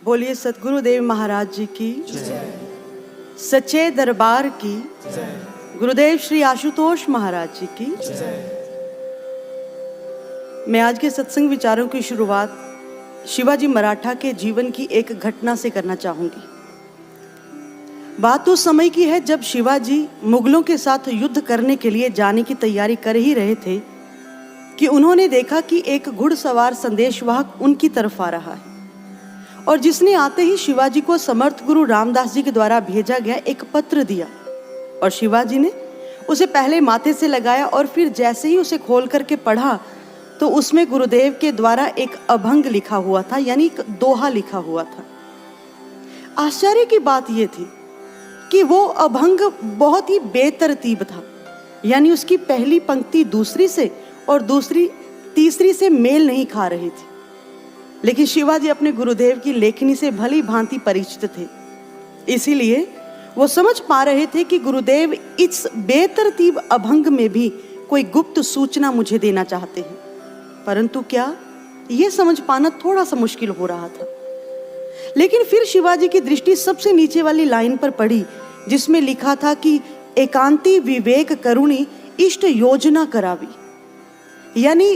बोलिए सतगुरुदेव महाराज जी की, सच्चे दरबार की, गुरुदेव श्री आशुतोष महाराज जी की। मैं आज के सत्संग विचारों की शुरुआत शिवाजी मराठा के जीवन की एक घटना से करना चाहूंगी। बात उस समय की है जब शिवाजी मुगलों के साथ युद्ध करने के लिए जाने की तैयारी कर ही रहे थे कि उन्होंने देखा कि एक घुड़सवार संदेशवाहक उनकी तरफ आ रहा है और जिसने आते ही शिवाजी को समर्थ गुरु रामदास जी के द्वारा भेजा गया एक पत्र दिया और शिवाजी ने उसे पहले माथे से लगाया और फिर जैसे ही उसे खोल करके पढ़ा तो उसमें गुरुदेव के द्वारा एक अभंग लिखा हुआ था, यानी एक दोहा लिखा हुआ था। आश्चर्य की बात यह थी कि वो अभंग बहुत ही बेतरतीब था, यानी उसकी पहली पंक्ति दूसरी से और दूसरी तीसरी से मेल नहीं खा रही थी। लेकिन शिवाजी अपने गुरुदेव की लेखनी से भली भांति परिचित थे, इसीलिए वो समझ पा रहे थे कि गुरुदेव इस बेतरतीब अभंग में भी कोई गुप्त सूचना मुझे देना चाहते हैं। परंतु क्या यह समझ पाना थोड़ा सा मुश्किल हो रहा था। लेकिन फिर शिवाजी की दृष्टि सबसे नीचे वाली लाइन पर पड़ी जिसमें लिखा था कि एकांती विवेक करुणी इष्ट योजना करावी, यानी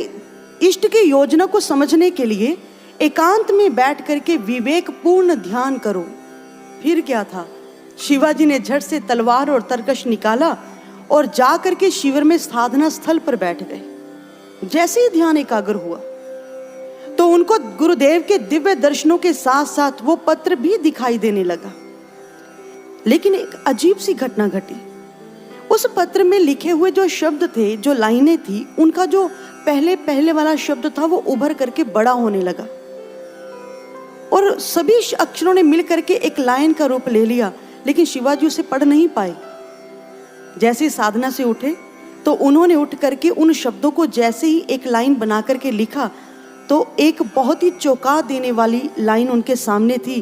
इष्ट की योजना को समझने के लिए एकांत में बैठ करके विवेक पूर्ण ध्यान करो। फिर क्या था, शिवाजी ने झट से तलवार और तरकश निकाला और जा करके शिविर में साधना स्थल पर बैठ गए। जैसे ही ध्यान एकाग्र हुआ तो उनको गुरुदेव के दिव्य दर्शनों के साथ साथ वो पत्र भी दिखाई देने लगा। लेकिन एक अजीब सी घटना घटी। उस पत्र में लिखे हुए जो शब्द थे, जो लाइनें थी, उनका जो पहले वाला शब्द था वो उभर करके बड़ा होने लगा और सभी अक्षरों ने मिल करके एक लाइन का रूप ले लिया, लेकिन शिवाजी उसे पढ़ नहीं पाए। जैसे ही साधना से उठे तो उन्होंने उठ करके उन शब्दों को जैसे ही एक लाइन बना करके लिखा तो एक बहुत ही चौंका देने वाली लाइन उनके सामने थी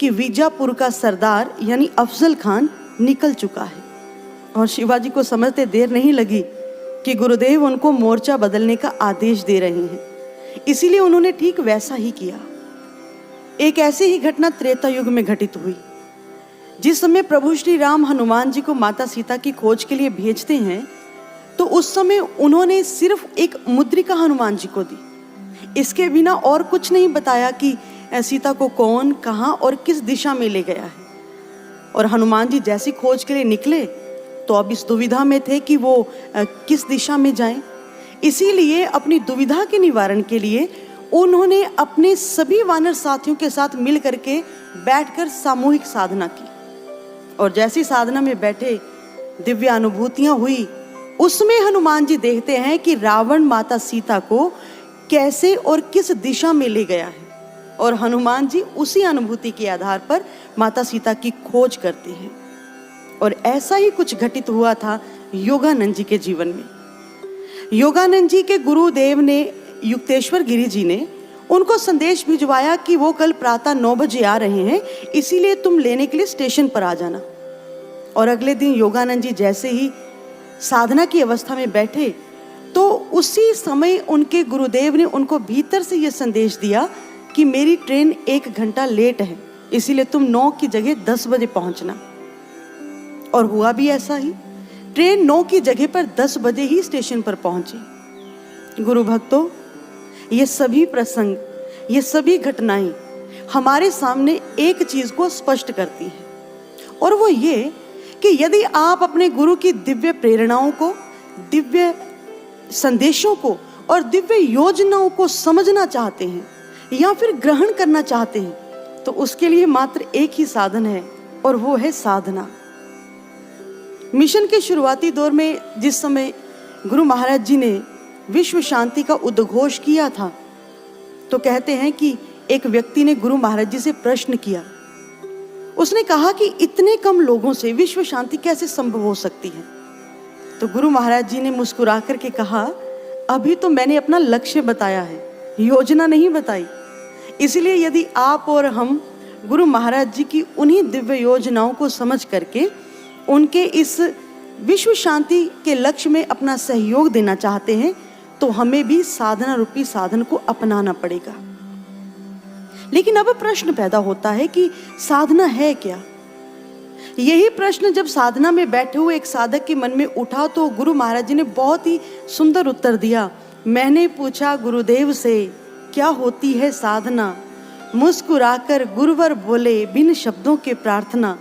कि बीजापुर का सरदार यानी अफजल खान निकल चुका है। और शिवाजी को समझते देर नहीं लगी कि गुरुदेव उनको मोर्चा बदलने का आदेश दे रहे हैं, इसीलिए उन्होंने ठीक वैसा ही किया। एक ऐसी ही घटना त्रेता युग में घटित हुई। जिस समय प्रभु श्री राम हनुमान जी को माता सीता की खोज के लिए भेजते हैं तो उस समय उन्होंने सिर्फ एक मुद्रिका हनुमान जी को दी, इसके बिना और कुछ नहीं बताया कि सीता को कौन, कहां और किस दिशा में ले गया है। और हनुमान जी जैसी खोज के लिए निकले तो अब इस दुविधा में थे कि वो किस दिशा में जाएं। इसीलिए अपनी दुविधा के निवारण के लिए उन्होंने अपने सभी वानर साथियों के साथ मिल करके बैठकर सामूहिक साधना की। और जैसी साधना में बैठे दिव्य अनुभूतियां हुई, उसमें हनुमान जी देखते हैं कि रावण माता सीता को कैसे और किस दिशा में ले गया है और हनुमान जी उसी अनुभूति के आधार पर माता सीता की खोज करते हैं। और ऐसा ही कुछ घटित हुआ था योगानंद जी के जीवन में। योगानंद जी के गुरुदेव ने, युक्तेश्वर गिरी जी ने उनको संदेश भिजवाया कि वो कल प्रातः 9 बजे आ रहे हैं, इसीलिए तुम लेने के लिए स्टेशन पर आ जाना। और अगले दिन योगानंद जी जैसे ही साधना की अवस्था में बैठे तो उसी समय उनके गुरुदेव ने उनको भीतर से यह संदेश दिया कि मेरी ट्रेन 1 घंटा लेट है, इसीलिए तुम 9 की जगह 10 बजे पहुंचना। और हुआ भी ऐसा ही, ट्रेन 9 की जगह पर 10 बजे ही स्टेशन पर पहुंची। गुरु भक्तों, ये सभी प्रसंग, ये सभी घटनाएं हमारे सामने एक चीज को स्पष्ट करती हैं और वो ये कि यदि आप अपने गुरु की दिव्य प्रेरणाओं को, दिव्य संदेशों को और दिव्य योजनाओं को समझना चाहते हैं या फिर ग्रहण करना चाहते हैं तो उसके लिए मात्र एक ही साधन है और वो है साधना। मिशन के शुरुआती दौर में जिस समय गुरु महाराज जी ने विश्व शांति का उद्घोष किया था तो कहते हैं कि एक व्यक्ति ने गुरु महाराज जी से प्रश्न किया। उसने कहा कि इतने कम लोगों से विश्व शांति कैसे संभव हो सकती है। तो गुरु महाराज जी ने मुस्कुरा करके कहा, अभी तो मैंने अपना लक्ष्य बताया है, योजना नहीं बताई। इसलिए यदि आप और हम गुरु महाराज जी की उन्हीं दिव्य योजनाओं को समझ करके उनके इस विश्व शांति के लक्ष्य में अपना सहयोग देना चाहते हैं तो हमें भी साधना रूपी साधन को अपनाना पड़ेगा। लेकिन अब प्रश्न पैदा होता है कि साधना है क्या। यही प्रश्न जब साधना में बैठे हुए एक साधक के मन में उठा तो गुरु महाराज जी ने बहुत ही सुंदर उत्तर दिया। मैंने पूछा गुरुदेव से क्या होती है साधना, मुस्कुराकर गुरुवर बोले बिन शब्दों के प्रार्थना,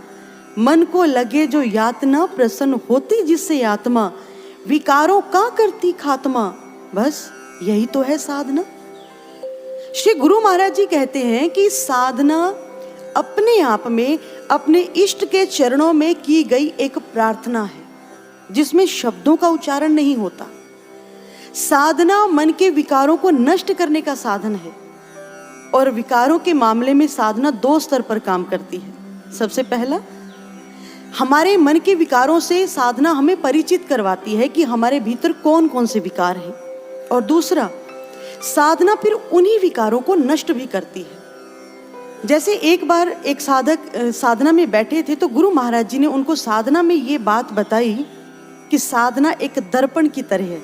मन को लगे जो यातना प्रसन्न होती जिससे आत्मा, विकारों का करती खात्मा, बस यही तो है साधना। श्री गुरु महाराज जी कहते हैं कि साधना अपने आप में अपने इष्ट के चरणों में की गई एक प्रार्थना है जिसमें शब्दों का उच्चारण नहीं होता। साधना मन के विकारों को नष्ट करने का साधन है और विकारों के मामले में साधना दो स्तर पर काम करती है। सबसे पहला, हमारे मन के विकारों से साधना हमें परिचित करवाती है कि हमारे भीतर कौन कौन से विकार हैं, और दूसरा, साधना फिर उन्हीं विकारों को नष्ट भी करती है। जैसे एक बार एक साधक साधना में बैठे थे तो गुरु महाराज जी ने उनको साधना में ये बात बताई कि साधना एक दर्पण की तरह है,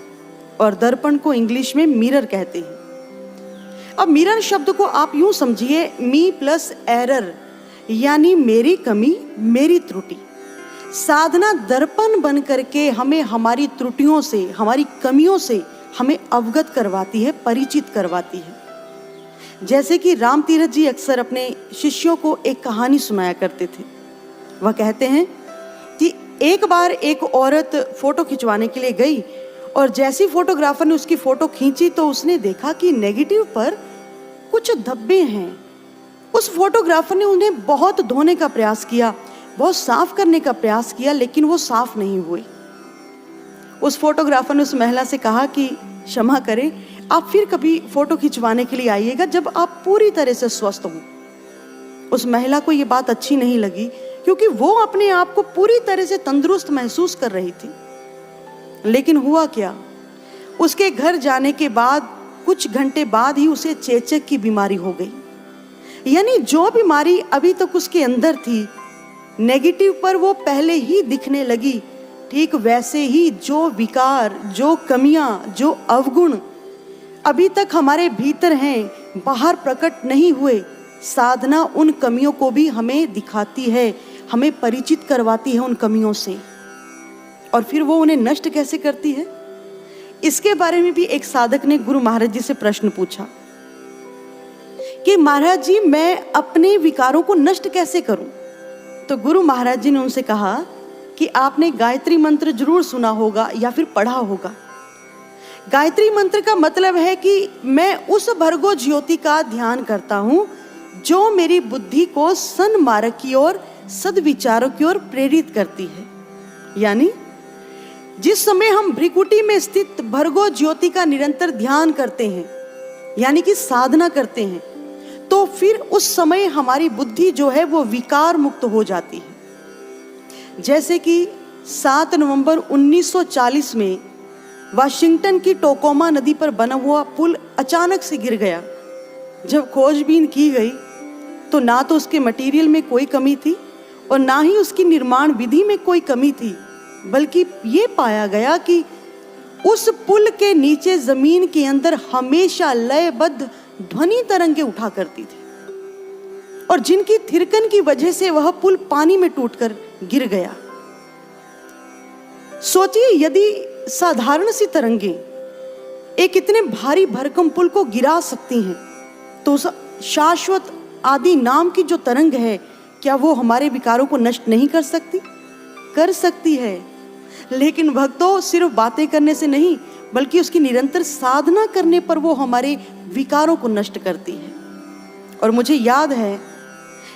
और दर्पण को इंग्लिश में मिरर कहते हैं। अब मिरर शब्द को आप यूं समझिए, मी प्लस एरर, यानी मेरी कमी मेरी त्रुटि। साधना दर्पण बन करके हमें हमारी त्रुटियों से, हमारी कमियों से हमें अवगत करवाती है, परिचित करवाती है। जैसे कि राम तीरथ जी अक्सर अपने शिष्यों को एक कहानी सुनाया करते थे। वह कहते हैं कि एक बार एक औरत फोटो खिंचवाने के लिए गई और जैसी फोटोग्राफर ने उसकी फोटो खींची तो उसने देखा कि नेगेटिव पर कुछ धब्बे हैं। उस फोटोग्राफर ने उन्हें बहुत धोने का प्रयास किया, बहुत साफ करने का प्रयास किया, लेकिन वो साफ नहीं हुए। उस फोटोग्राफर ने उस महिला से कहा कि क्षमा करें, आप फिर कभी फोटो खिंचवाने के लिए आइएगा जब आप पूरी तरह से स्वस्थ हो। उस महिला को ये बात अच्छी नहीं लगी क्योंकि वो अपने आप को पूरी तरह से तंदुरुस्त महसूस कर रही थी। लेकिन हुआ क्या, उसके घर जाने के बाद कुछ घंटे बाद ही उसे चेचक की बीमारी हो गई। यानी जो बीमारी अभी तक उसके अंदर थी, नेगेटिव पर वो पहले ही दिखने लगी, ठीक वैसे ही जो विकार, जो कमियां, जो अवगुण अभी तक हमारे भीतर हैं, बाहर प्रकट नहीं हुए, साधना उन कमियों को भी हमें दिखाती है, हमें परिचित करवाती है उन कमियों से। और फिर वो उन्हें नष्ट कैसे करती है, इसके बारे में भी एक साधक ने गुरु महाराज जी से प्रश्न पूछा कि महाराज जी मैं अपने विकारों को नष्ट कैसे करूं। तो गुरु महाराज जी ने उनसे कहा कि आपने गायत्री मंत्र जरूर सुना होगा या फिर पढ़ा होगा। गायत्री मंत्र का मतलब है कि मैं उस भर्गो ज्योति का ध्यान करता हूं जो मेरी बुद्धि को सन्मार्ग की ओर, सद्विचारों की ओर प्रेरित करती है। यानी जिस समय हम भ्रिकुटी में स्थित भर्गो ज्योति का निरंतर ध्यान करते हैं, यानी कि साधना करते हैं, तो फिर उस समय हमारी बुद्धि जो है वो विकार मुक्त हो जाती है। जैसे कि 7 नवंबर 1940 में वाशिंगटन की टोकोमा नदी पर बना हुआ पुल अचानक से गिर गया। जब खोजबीन की गई तो ना तो उसके मटेरियल में कोई कमी थी और ना ही उसकी निर्माण विधि में कोई कमी थी, बल्कि ये पाया गया कि उस पुल के नीचे जमीन के अंदर हमेशा लयबद्ध ध्वनि तरंगे उठा करती थी और जिनकी थिरकन की वजह से वह पुल पानी में टूटकर गिर गया। सोचिए, यदि साधारण सी तरंगे एक इतने भारी भरकम पुल को गिरा सकती हैं, तो उस शाश्वत आदि नाम की जो तरंग है, क्या वो हमारे विकारों को नष्ट नहीं कर सकती? कर सकती है। लेकिन भक्तों, सिर्फ बातें करने से नहीं, बल्कि उसकी निरंतर साधना करने पर वो हमारे विकारों को नष्ट करती है। और मुझे याद है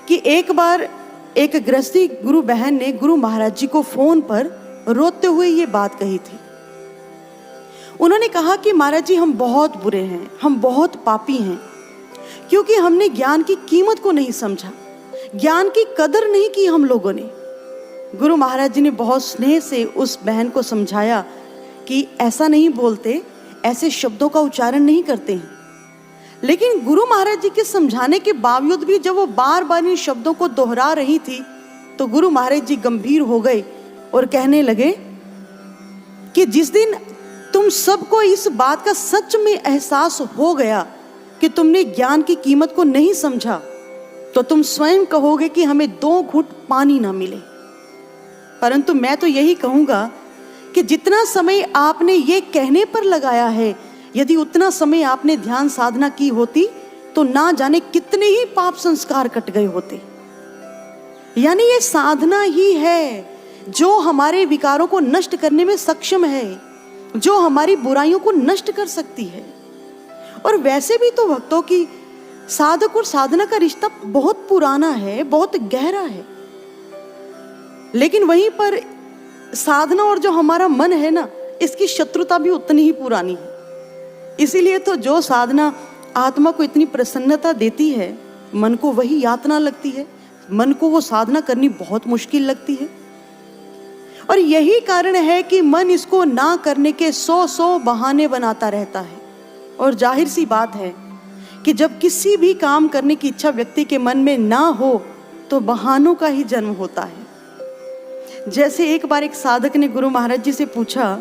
कि एक बार एक गृहस्थी गुरु बहन ने गुरु महाराज जी को फोन पर रोते हुए ये बात कही थी। उन्होंने कहा कि महाराज जी, हम बहुत बुरे हैं, हम बहुत पापी हैं, क्योंकि हमने ज्ञान की कीमत को नहीं समझा, ज्ञान की कदर नहीं की हम लोगों ने। गुरु महाराज जी ने बहुत स्नेह से उस बहन को समझाया कि ऐसा नहीं बोलते, ऐसे शब्दों का उच्चारण नहीं करते हैं। लेकिन गुरु महाराज जी के समझाने के बावजूद भी जब वो बार बार इन शब्दों को दोहरा रही थी, तो गुरु महाराज जी गंभीर हो गए और कहने लगे कि जिस दिन तुम सबको इस बात का सच में एहसास हो गया कि तुमने ज्ञान की कीमत को नहीं समझा, तो तुम स्वयं कहोगे कि हमें 2 घूंट पानी ना मिले। परंतु मैं तो यही कहूँगा कि जितना समय आपने ये कहने पर लगाया है, यदि उतना समय आपने ध्यान साधना की होती तो ना जाने कितने ही पाप संस्कार कट गए होते। यानी ये साधना ही है जो हमारे विकारों को नष्ट करने में सक्षम है, जो हमारी बुराइयों को नष्ट कर सकती है। और वैसे भी तो भक्तों की साधक और साधना का रिश्ता बहुत पुराना है, बहुत गहरा है। लेकिन वहीं पर साधना और जो हमारा मन है ना, इसकी शत्रुता भी उतनी ही पुरानी है। इसीलिए तो जो साधना आत्मा को इतनी प्रसन्नता देती है, मन को वही यातना लगती है, मन को वो साधना करनी बहुत मुश्किल लगती है। और यही कारण है कि मन इसको ना करने के 100 बहाने बनाता रहता है। और जाहिर सी बात है कि जब किसी भी काम करने की इच्छा व्यक्ति के मन में ना हो तो बहानों का ही जन्म होता है। जैसे एक बार एक साधक ने गुरु महाराज जी से पूछा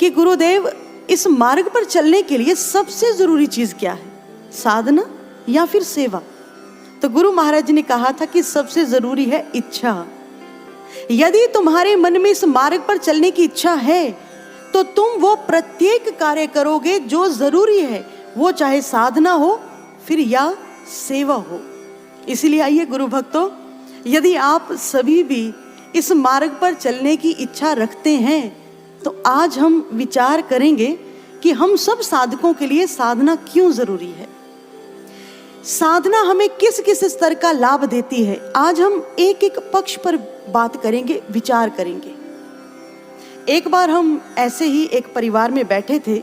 कि गुरुदेव, इस मार्ग पर चलने के लिए सबसे जरूरी चीज क्या है, साधना या फिर सेवा? तो गुरु महाराज जी ने कहा था कि सबसे जरूरी है इच्छा। यदि तुम्हारे मन में इस मार्ग पर चलने की इच्छा है तो तुम वो प्रत्येक कार्य करोगे जो जरूरी है, वो चाहे साधना हो फिर या सेवा हो। इसलिए आइए गुरु भक्तों, यदि आप सभी भी इस मार्ग पर चलने की इच्छा रखते हैं तो आज हम विचार करेंगे कि हम सब साधकों के लिए साधना क्यों जरूरी है, साधना हमें किस किस स्तर का लाभ देती है। आज हम एक एक पक्ष पर बात करेंगे, विचार करेंगे। एक बार हम ऐसे ही एक परिवार में बैठे थे।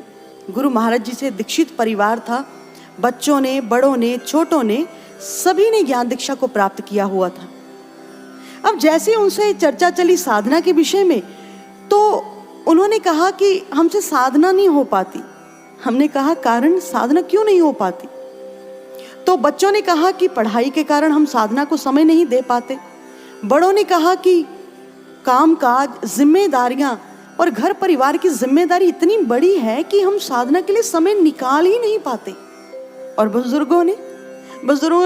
गुरु महाराज जी से दीक्षित परिवार था। बच्चों ने, बड़ों ने, छोटों ने, सभी ने ज्ञान दीक्षा को प्राप्त किया हुआ था। अब जैसे उनसे चर्चा चली साधना के विषय में, तो उन्होंने कहा कि हमसे साधना नहीं हो पाती। हमने कहा कारण, साधना क्यों नहीं हो पाती? तो बच्चों ने कहा कि पढ़ाई के कारण हम साधना को समय नहीं दे पाते। बड़ों ने कहा कि कामकाज, जिम्मेदारियां और घर परिवार की जिम्मेदारी इतनी बड़ी है कि हम साधना के लिए समय निकाल ही नहीं पाते। और बुजुर्गों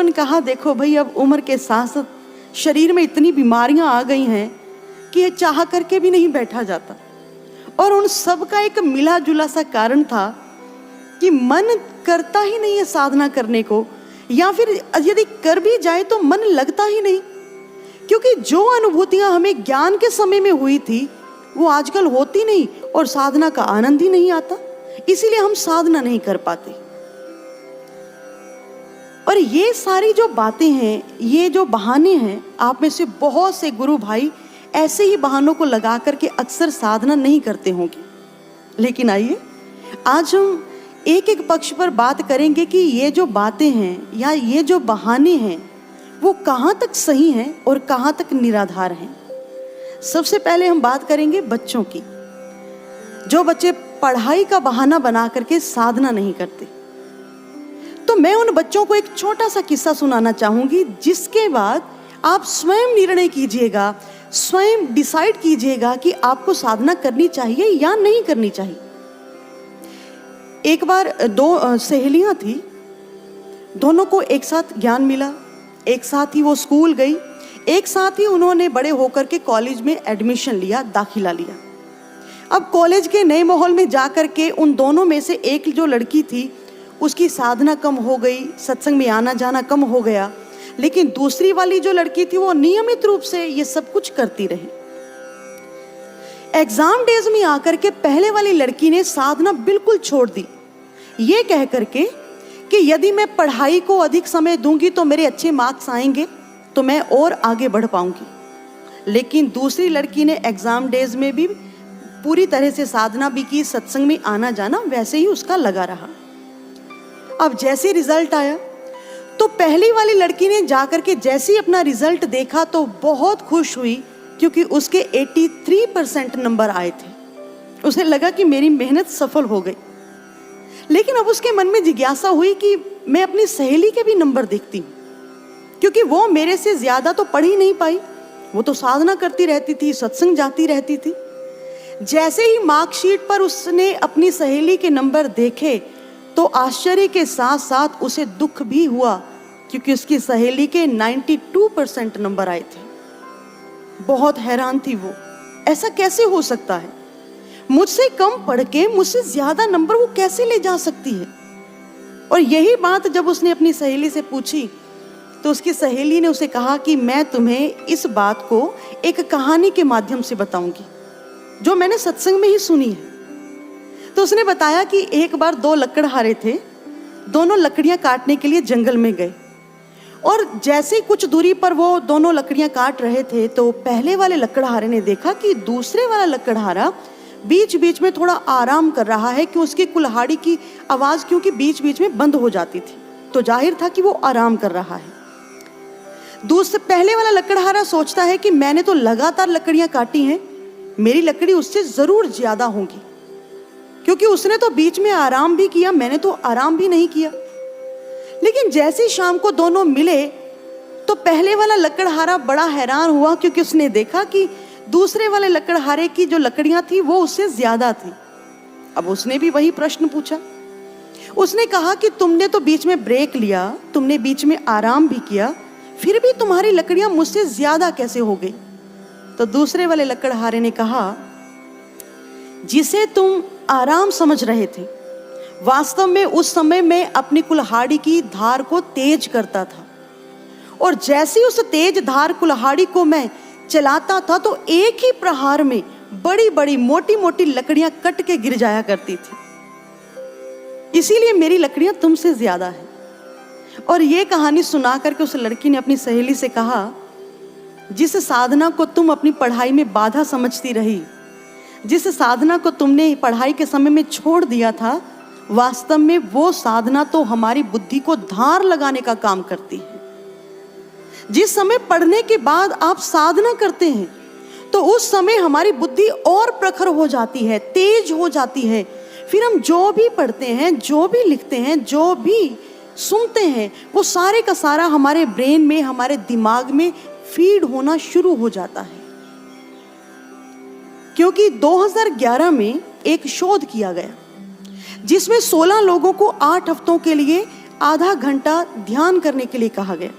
ने कहा देखो भाई, अब उम्र के साथ साथ शरीर में इतनी बीमारियां आ गई हैं कि ये चाह करके भी नहीं बैठा जाता। और उन सब का एक मिला जुला सा कारण था कि मन करता ही नहीं है साधना करने को, या फिर यदि कर भी जाए तो मन लगता ही नहीं। क्योंकि जो अनुभूतियां हमें ज्ञान के समय में हुई थी वो आजकल होती नहीं और साधना का आनंद ही नहीं आता। इसीलिए हम साधना नहीं कर पाते। और ये सारी जो बातें हैं, ये जो बहाने हैं, आप में से बहुत से गुरु भाई ऐसे ही बहानों को लगा करके अक्सर साधना नहीं करते होंगे। लेकिन आइए आज हम एक एक पक्ष पर बात करेंगे कि ये जो बातें हैं या ये जो बहाने हैं वो कहाँ तक सही हैं और कहाँ तक निराधार हैं। सबसे पहले हम बात करेंगे बच्चों की। जो बच्चे पढ़ाई का बहाना बना करके साधना नहीं करते, तो मैं उन बच्चों को एक छोटा सा किस्सा सुनाना चाहूंगी, जिसके बाद आप स्वयं निर्णय कीजिएगा, स्वयं डिसाइड कीजिएगा कि आपको साधना करनी चाहिए या नहीं करनी चाहिए। एक बार 2 सहेलियां थी, दोनों को एक साथ ज्ञान मिला, एक साथ ही वो स्कूल गई, एक साथ ही उन्होंने बड़े होकर के कॉलेज में एडमिशन लिया, दाखिला लिया। अब कॉलेज के नए माहौल में जाकर के उन दोनों में से एक जो लड़की थी उसकी साधना कम हो गई, सत्संग में आना जाना कम हो गया, लेकिन दूसरी वाली जो लड़की थी वो नियमित रूप से ये सब कुछ करती रही। एग्जाम डेज में आकर के पहले वाली लड़की ने साधना बिल्कुल छोड़ दी, ये कह करके कि यदि मैं पढ़ाई को अधिक समय दूंगी तो मेरे अच्छे मार्क्स आएंगे तो मैं और आगे बढ़ पाऊंगी। लेकिन दूसरी लड़की ने एग्जाम डेज में भी पूरी तरह से साधना भी की, सत्संग में आना जाना वैसे ही उसका लगा रहा। अब जैसे रिजल्ट आया तो पहली वाली लड़की ने जाकर के जैसे ही अपना रिजल्ट देखा तो बहुत खुश हुई, क्योंकि उसके 83% नंबर आए थे। उसे लगा कि मेरी मेहनत सफल हो गई। लेकिन अब उसके मन में जिज्ञासा हुई कि मैं अपनी सहेली के भी नंबर देखती हूँ, क्योंकि वो मेरे से ज्यादा तो पढ़ ही नहीं पाई, वो तो साधना करती रहती थी, सत्संग जाती रहती थी। जैसे ही मार्कशीट पर उसने अपनी सहेली के नंबर देखे तो आश्चर्य के साथ साथ उसे दुख भी हुआ, क्योंकि उसकी सहेली के 92% नंबर आए थे। बहुत हैरान थी वो, ऐसा कैसे हो सकता है? मुझसे कम पढ़ के मुझसे ज्यादा नंबर वो कैसे ले जा सकती है? और यही बात जब उसने अपनी सहेली से पूछी तो उसकी सहेली ने उसे कहा कि मैं तुम्हें इस बात को एक कहानी के माध्यम से बताऊंगी जो मैंने सत्संग में ही सुनी है। तो उसने बताया कि एक बार दो लकड़हारे थे, दोनों लकड़ियां काटने के लिए जंगल में गए, और जैसे कुछ दूरी पर वो दोनों लकड़ियां काट रहे थे तो पहले वाले लकड़हारे ने देखा कि दूसरे वाला लकड़हारा बीच बीच में थोड़ा आराम कर रहा है, कि उसकी कुल्हाड़ी की आवाज क्योंकि बीच बीच में बंद हो जाती थी, तो जाहिर था कि वो आराम कर रहा है। पहले वाला लकड़हारा सोचता है कि मैंने तो लगातार लकड़ियां काटी हैं, मेरी लकड़ी उससे जरूर ज्यादा होगी, क्योंकि उसने तो बीच में आराम भी किया, मैंने तो आराम भी नहीं किया। लेकिन जैसे शाम को दोनों मिले तो पहले वाला लकड़हारा बड़ा हैरान हुआ, क्योंकि उसने देखा कि दूसरे वाले लकड़हारे की जो लकड़ियां थी वो उससे ज्यादा थी। अब उसने भी वही प्रश्न पूछा। उसने कहा कि तुमने तो बीच में ब्रेक लिया, तुमने बीच में आराम भी किया, फिर भी तुम्हारी लकड़ियां मुझसे ज्यादा कैसे हो गई? तो दूसरे वाले लकड़हारे ने कहा, जिसे तुम आराम समझ रहे थे, वास्तव में उस समय मैं अपनी कुल्हाड़ी की धार को तेज करता था, और जैसे उस तेज धार कुल्हाड़ी को मैं चलाता था तो एक ही प्रहार में बड़ी बड़ी मोटी मोटी लकड़ियां कट के गिर जाया करती थी, इसीलिए मेरी लकड़ियां तुमसे ज्यादा है। और ये कहानी सुना करके उस लड़की ने अपनी सहेली से कहा, जिस साधना को तुम अपनी पढ़ाई में बाधा समझती रही, जिस साधना को तुमने पढ़ाई के समय में छोड़ दिया था, वास्तव में वो साधना तो हमारी बुद्धि को धार लगाने का काम करती है। जिस समय पढ़ने के बाद आप साधना करते हैं तो उस समय हमारी बुद्धि और प्रखर हो जाती है, तेज हो जाती है। फिर हम जो भी पढ़ते हैं, जो भी लिखते हैं, जो भी सुनते हैं, वो सारे का सारा हमारे ब्रेन में, हमारे दिमाग में फीड होना शुरू हो जाता है। क्योंकि 2011 में एक शोध किया गया जिसमें 16 लोगों को 8 हफ्तों के लिए आधा घंटा ध्यान करने के लिए कहा गया,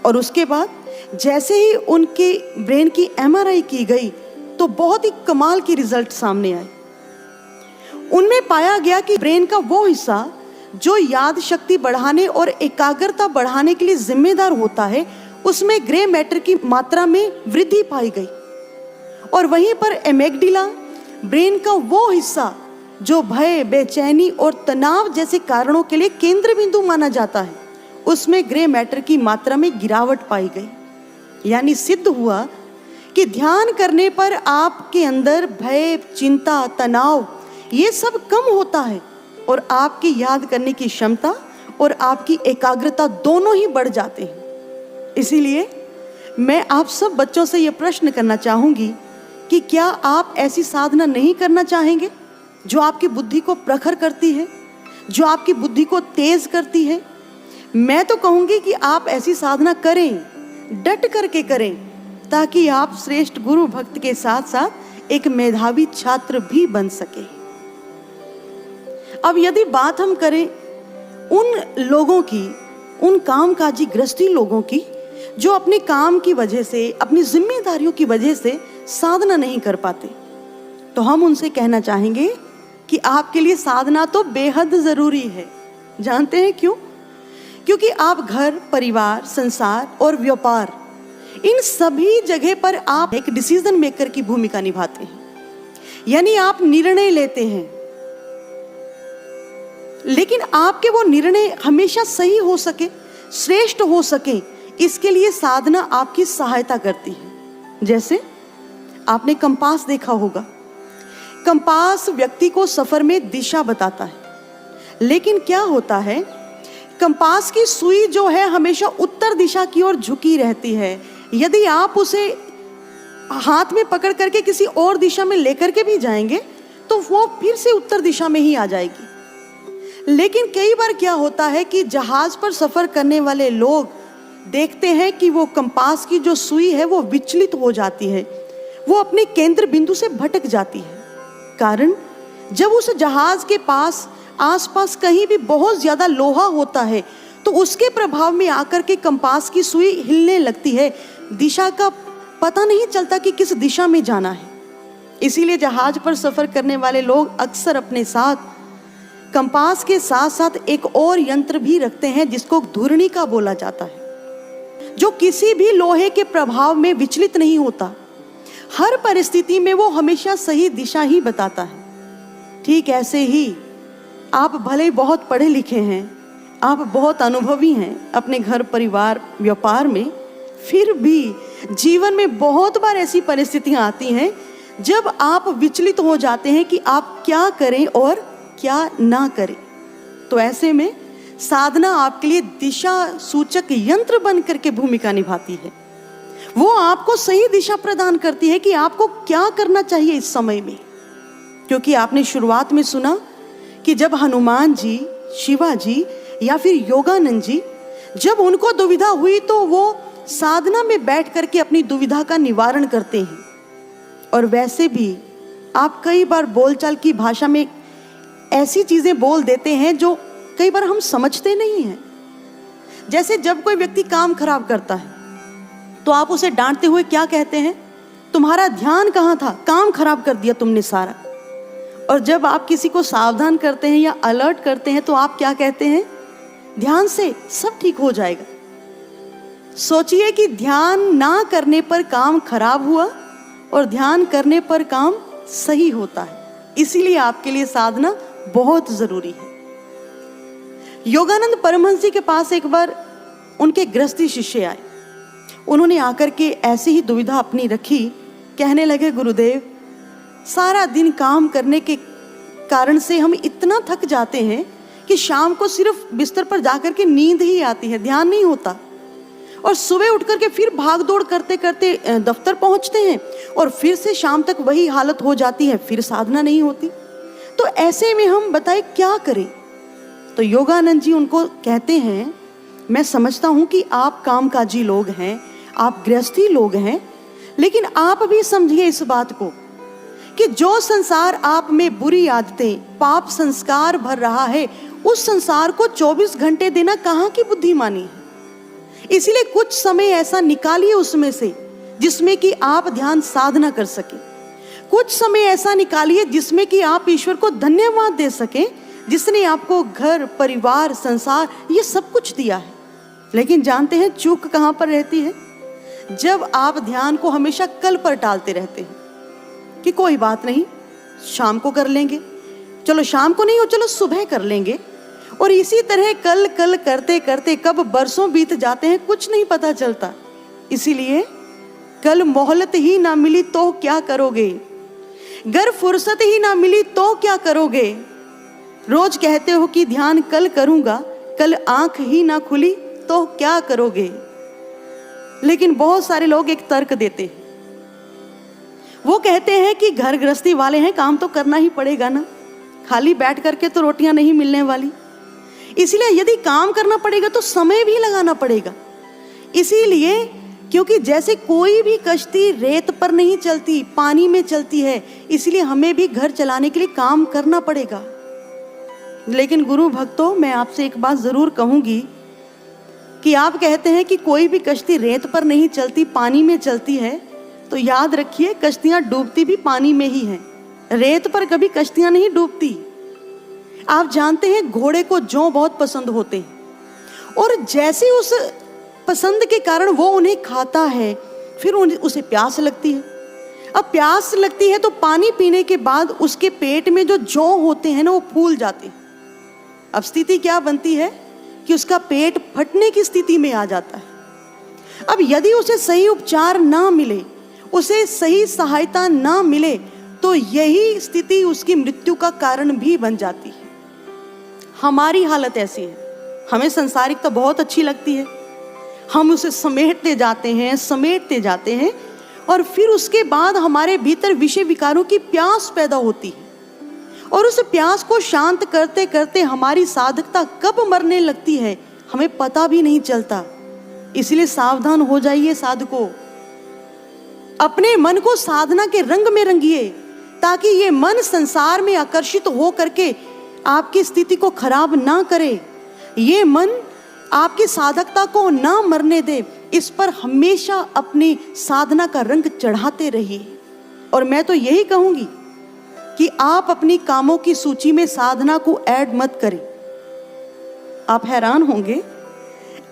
और उसके बाद जैसे ही उनके ब्रेन की MRI की गई तो बहुत ही कमाल की रिजल्ट सामने आए। उनमें पाया गया कि ब्रेन का वो हिस्सा जो याद शक्ति बढ़ाने और एकाग्रता बढ़ाने के लिए जिम्मेदार होता है, उसमें ग्रे मैटर की मात्रा में वृद्धि पाई गई, और वहीं पर एमिग्डाला, ब्रेन का वो हिस्सा जो भय, बेचैनी और तनाव जैसे कारणों के लिए केंद्र बिंदु माना जाता है, उसमें ग्रे मैटर की मात्रा में गिरावट पाई गई। यानी सिद्ध हुआ कि ध्यान करने पर आपके अंदर भय, चिंता, तनाव ये सब कम होता है, और आपकी याद करने की क्षमता और आपकी एकाग्रता दोनों ही बढ़ जाते हैं। इसीलिए मैं आप सब बच्चों से ये प्रश्न करना चाहूंगी कि क्या आप ऐसी साधना नहीं करना चाहेंगे जो आपकी बुद्धि को प्रखर करती है, जो आपकी बुद्धि को तेज करती है? मैं तो कहूंगी कि आप ऐसी साधना करें, डट करके करें, ताकि आप श्रेष्ठ गुरु भक्त के साथ साथ एक मेधावी छात्र भी बन सके। अब यदि बात हम करें उन लोगों की, उन कामकाजी गृहस्थी लोगों की जो अपने काम की वजह से, अपनी जिम्मेदारियों की वजह से साधना नहीं कर पाते, तो हम उनसे कहना चाहेंगे कि आपके लिए साधना तो बेहद जरूरी है। जानते हैं क्यों? क्योंकि आप घर, परिवार, संसार और व्यापार, इन सभी जगह पर आप एक डिसीजन मेकर की भूमिका निभाते हैं, यानी आप निर्णय लेते हैं। लेकिन आपके वो निर्णय हमेशा सही हो सके, श्रेष्ठ हो सके, इसके लिए साधना आपकी सहायता करती है। जैसे आपने कंपास देखा होगा, कंपास व्यक्ति को सफर में दिशा बताता है, लेकिन क्या होता है, कंपास की सुई जो है हमेशा उत्तर दिशा की ओर झुकी रहती है। यदि आप उसे हाथ में पकड़ करके किसी और दिशा में लेकर के भी जाएंगे तो वो फिर से उत्तर दिशा में ही आ जाएगी। लेकिन कई बार क्या होता है कि जहाज पर सफर करने वाले लोग देखते हैं कि वो कंपास की जो सुई है वो विचलित हो जाती है, वो अपने केंद्र बिंदु से भटक जाती है। कारण जब उस जहाज के पास आसपास कहीं भी बहुत ज्यादा लोहा होता है तो उसके प्रभाव में आकर के कंपास की सुई हिलने लगती है, दिशा का पता नहीं चलता कि किस दिशा में जाना है। इसीलिए जहाज पर सफर करने वाले लोग अक्सर अपने साथ कंपास के साथ साथ एक और यंत्र भी रखते हैं जिसको धुरनिका बोला जाता है, जो किसी भी लोहे के प्रभाव में विचलित नहीं होता। हर परिस्थिति में वो हमेशा सही दिशा ही बताता है। ठीक ऐसे ही आप भले बहुत पढ़े लिखे हैं, आप बहुत अनुभवी हैं अपने घर परिवार व्यापार में, फिर भी जीवन में बहुत बार ऐसी परिस्थितियां आती हैं जब आप विचलित हो जाते हैं कि आप क्या करें और क्या ना करें। तो ऐसे में साधना आपके लिए दिशा सूचक यंत्र बन करके भूमिका निभाती है। वो आपको सही दिशा प्रदान करती है कि आपको क्या करना चाहिए इस समय में। क्योंकि आपने शुरुआत में सुना कि जब हनुमान जी, शिवाजी या फिर योगानंद जी, जब उनको दुविधा हुई तो वो साधना में बैठ करके अपनी दुविधा का निवारण करते हैं। और वैसे भी आप कई बार बोलचाल की भाषा में ऐसी चीजें बोल देते हैं जो कई बार हम समझते नहीं हैं। जैसे जब कोई व्यक्ति काम खराब करता है तो आप उसे डांटते हुए क्या कहते हैं? तुम्हारा ध्यान कहाँ था, काम खराब कर दिया तुमने सारा। और जब आप किसी को सावधान करते हैं या अलर्ट करते हैं तो आप क्या कहते हैं? ध्यान से सब ठीक हो जाएगा। सोचिए कि ध्यान ना करने पर काम खराब हुआ और ध्यान करने पर काम सही होता है। इसीलिए आपके लिए साधना बहुत जरूरी है। योगानंद परमहंस जी के पास एक बार उनके गृहस्थी शिष्य आए। उन्होंने आकर के ऐसी ही दुविधा अपनी रखी, कहने लगे, गुरुदेव, सारा दिन काम करने के कारण से हम इतना थक जाते हैं कि शाम को सिर्फ बिस्तर पर जाकर के नींद ही आती है, ध्यान नहीं होता। और सुबह उठ करके फिर भाग दौड़ करते करते दफ्तर पहुंचते हैं और फिर से शाम तक वही हालत हो जाती है, फिर साधना नहीं होती। तो ऐसे में हम बताएं क्या करें? तो योगानंद जी उनको कहते हैं, मैं समझता हूं कि आप कामकाजी लोग हैं, आप गृहस्थी लोग हैं, लेकिन आप भी समझिए इस बात को कि जो संसार आप में बुरी आदतें, पाप संस्कार भर रहा है, उस संसार को 24 घंटे देना कहाँ की बुद्धिमानी है। इसीलिए कुछ समय ऐसा निकालिए उसमें से जिसमें कि आप ध्यान साधना कर सके। कुछ समय ऐसा निकालिए जिसमें कि आप ईश्वर को धन्यवाद दे सके, जिसने आपको घर, परिवार, संसार ये सब कुछ दिया है। लेकिन जानते हैं चूक कहाँ पर रहती है? जब आप ध्यान को हमेशा कल पर टालते रहते हैं कि कोई बात नहीं, शाम को कर लेंगे, चलो शाम को नहीं हो, चलो सुबह कर लेंगे। और इसी तरह कल कल करते करते कब बरसों बीत जाते हैं कुछ नहीं पता चलता। इसीलिए कल मोहलत ही ना मिली तो क्या करोगे, गर फुर्सत ही ना मिली तो क्या करोगे। रोज कहते हो कि ध्यान कल करूंगा, कल आंख ही ना खुली तो क्या करोगे। लेकिन बहुत सारे लोग एक तर्क देते हैं, वो कहते हैं कि घर गृहस्थी वाले हैं, काम तो करना ही पड़ेगा ना, खाली बैठ करके तो रोटियां नहीं मिलने वाली। इसलिए यदि काम करना पड़ेगा तो समय भी लगाना पड़ेगा। इसीलिए क्योंकि जैसे कोई भी कश्ती रेत पर नहीं चलती, पानी में चलती है, इसलिए हमें भी घर चलाने के लिए काम करना पड़ेगा। लेकिन गुरु भक्तों, मैं आपसे एक बात जरूर कहूंगी कि आप कहते हैं कि कोई भी कश्ती रेत पर नहीं चलती, पानी में चलती है, तो याद रखिए कश्तियां डूबती भी पानी में ही हैं। रेत पर कभी कश्तियां नहीं डूबती। आप जानते हैं घोड़े को जौ बहुत पसंद होते हैं और जैसे उस पसंद के कारण वो उन्हें खाता है, फिर उसे प्यास लगती है। अब प्यास लगती है तो पानी पीने के बाद उसके पेट में जो जौ होते हैं ना, वो फूल जाते हैं। अब स्थिति क्या बनती है कि उसका पेट फटने की स्थिति में आ जाता है। अब यदि उसे सही उपचार ना मिले, उसे सही सहायता ना मिले, तो यही स्थिति उसकी मृत्यु का कारण भी बन जाती है। हमारी हालत ऐसी है, हमें संसारिकता बहुत अच्छी लगती है, हम उसे समेटते जाते हैं और फिर उसके बाद हमारे भीतर विषय विकारों की प्यास पैदा होती है और उस प्यास को शांत करते करते हमारी साधकता कब मरने लगती है हमें पता भी नहीं चलता। इसलिए सावधान हो जाइए साधकों, अपने मन को साधना के रंग में रंगिए ताकि ये मन संसार में आकर्षित हो करके आपकी स्थिति को खराब ना करे, ये मन आपकी साधकता को ना मरने दे, इस पर हमेशा अपनी साधना का रंग चढ़ाते रहिए। और मैं तो यही कहूंगी कि आप अपनी कामों की सूची में साधना को ऐड मत करें। आप हैरान होंगे,